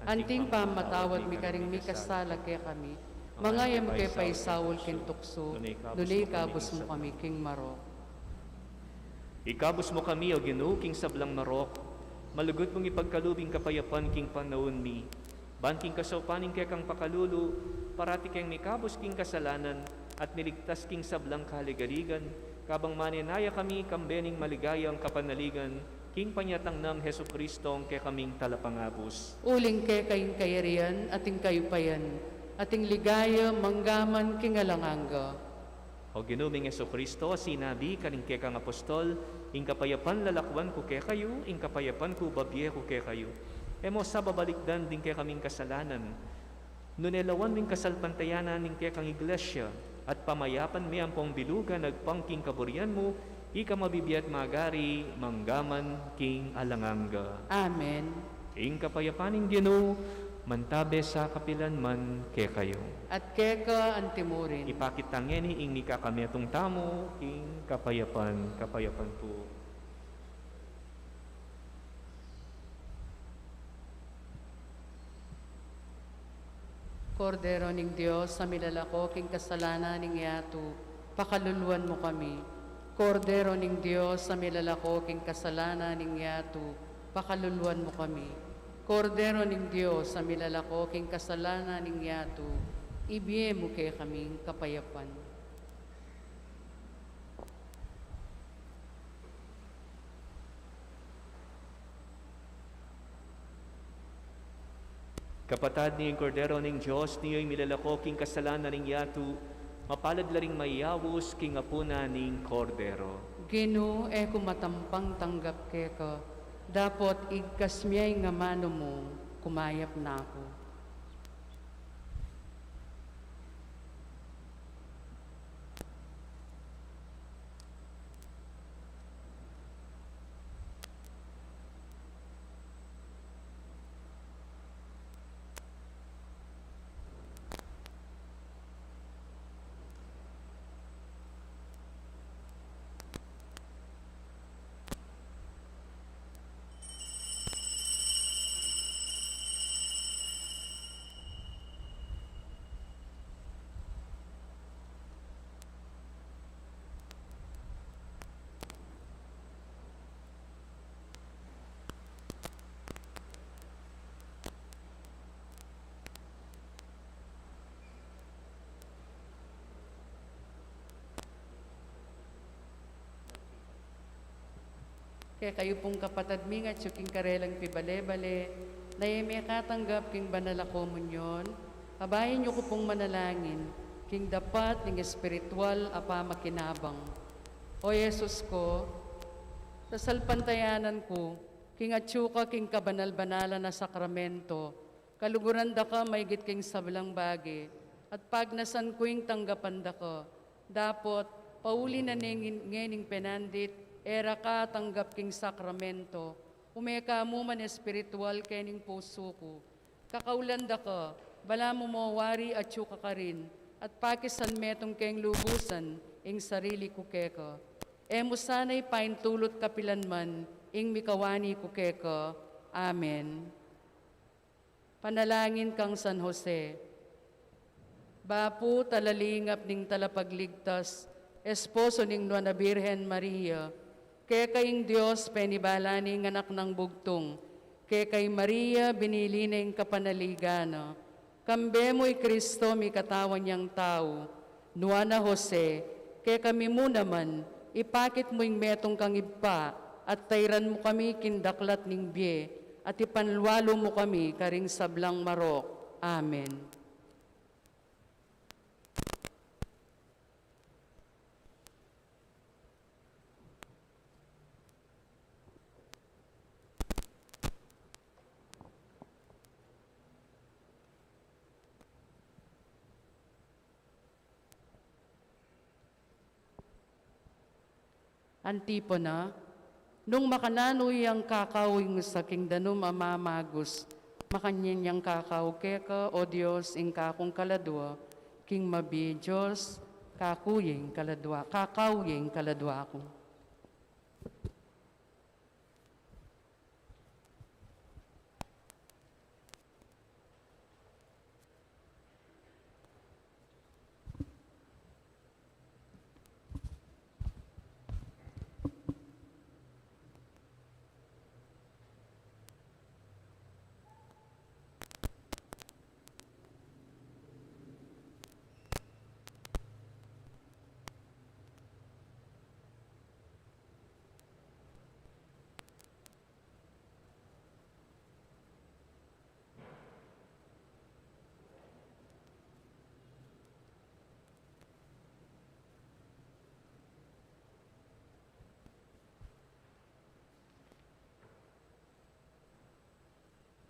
anting pa matawad mi karing mi kasala kaya kami. Mangayam kay paisawol kin tukso, dunay kabos mo kami king marok. Ikabos mo kami o Ginoo king sablang marok, malugot mong ipagkalubing kapayapan king panahon mi, ban king kasaupaning kaya kang pakalulu, parati kang mikabos king kasalanan, at niligtas king sablang kaligaligan, kabang maninaya kami kambening maligayang kapanaligan, king panyatang ng Heso Kristong kay kaming talapangabos. Uling kay kayong kayarian, ating kayupayan, ating ligaya, manggaman, kingalanganga. O ginuming Heso Kristo, sinabi kaning kay kang apostol, ing kapayapan lalakwan ko kay kayo, ing kapayapan ko babye ko kay kayo. Emo sa babalikdan din kay kaming kasalanan, nunelawan ning kasalpantayanan ning kay kang iglesia, at pamayapan mi ang pong bilugan nagpangking kaburian mo, ika mabibiyat magari, manggaman king alanganga. Amen. Ing kapayapaning Ginoo, mantabe sa kapilan man ke kayo. At keka antimurin. Ipakitangeni ing nikakametong tamo, ing kapayapan po. Kordero ning Diyos, sa milalako king kasalanan ning yatu, pakaluluan mo kami. Kordero ning Diyos, sa milalako king kasalanan ning yatu, pakaluluan mo kami. Kordero ning Diyos, sa milalako king kasalanan ning yatu, ibiye mo kay kaming kapayapan. Kapatad ni Kordero ning Diyos, niyo'y milalakoking kasalanan ning yatu, mapalad laring mayawos king apuna ning Kordero. Gino e kumatampang tanggap keka, dapot igkas miyay nga mano mo, kumayap na ako. Kaya kayo pong kapatad mi nga tsuking karelang pibale-bale, na may katanggap king banal a komunyon, habayin niyo ko pong manalangin, king dapat ning espiritual apa makinabang. O Yesus ko, sa salpantayanan ko, king atsuka king kabanal-banala na sakramento, kaluguran da ka maigit king sablang bagi, at pagnasan ko yung tanggapan da ka, dapot pauli na ngening penandit, era ka tanggap king sakramento, umeka mo man espiritual kening puso ko. Kakaulanda ka, bala mo mawari at syuka ka rin, at pakisan metong keng lubusan, ing sarili ko keka. Emo sana'y paintulot kapilanman, ing mikawani ko keka. Amen. Panalangin kang San Jose. Bapu talalingap ning talapagligtas, esposo ning Nuana Birhen Maria, kaya kayong Diyos, penibala ning anak ng bugtong, kaya kay Maria, binili ng kapanaligana. Kambe mo'y Kristo, mi katawan niyang tao. Nuana Jose, kaya kami mo naman, ipakit mo'y metong kang ipa, at tayran mo kami kindaklat ning biye, at ipanlwalo mo kami karing sablang marok. Amen. Antipona, nung makananoy ang kakawing sa kingdanum amamagos, makanyan yang kakaw keka, o Diyos, ing kakong kaladwa, king mabi Diyos, kakuyeng kaladwa, kakawing kaladwa ko.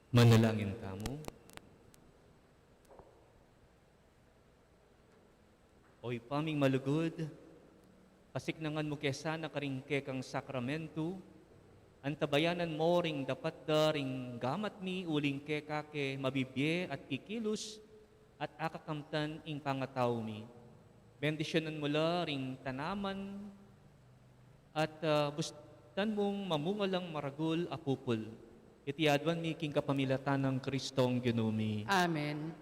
Manalangin tamo. Oy paming malugod, pasiknangan mo kesa na karingke kang sakramento, Antabayanan mo ring dapat da ring gamat mi uling kekake mabibye at kikilus at akakamtan ing pangataw mi. Bendisyonan mo la ring tanaman at bustan mong mamungalang maragul apupul. Itiadwan mi king kapamilatan ng Kristong ginumi. Amen.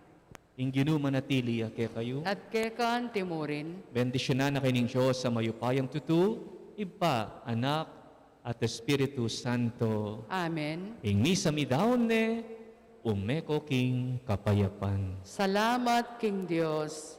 Ing ginuma natili ake kayo. At kekan timurin, Bendisyonan na kining Diyos sa mayupayang tutu, Iba, Anak, at Espiritu Santo. amen. Ing misa mi daon ne, umeko king kapayapan. Salamat King Dios.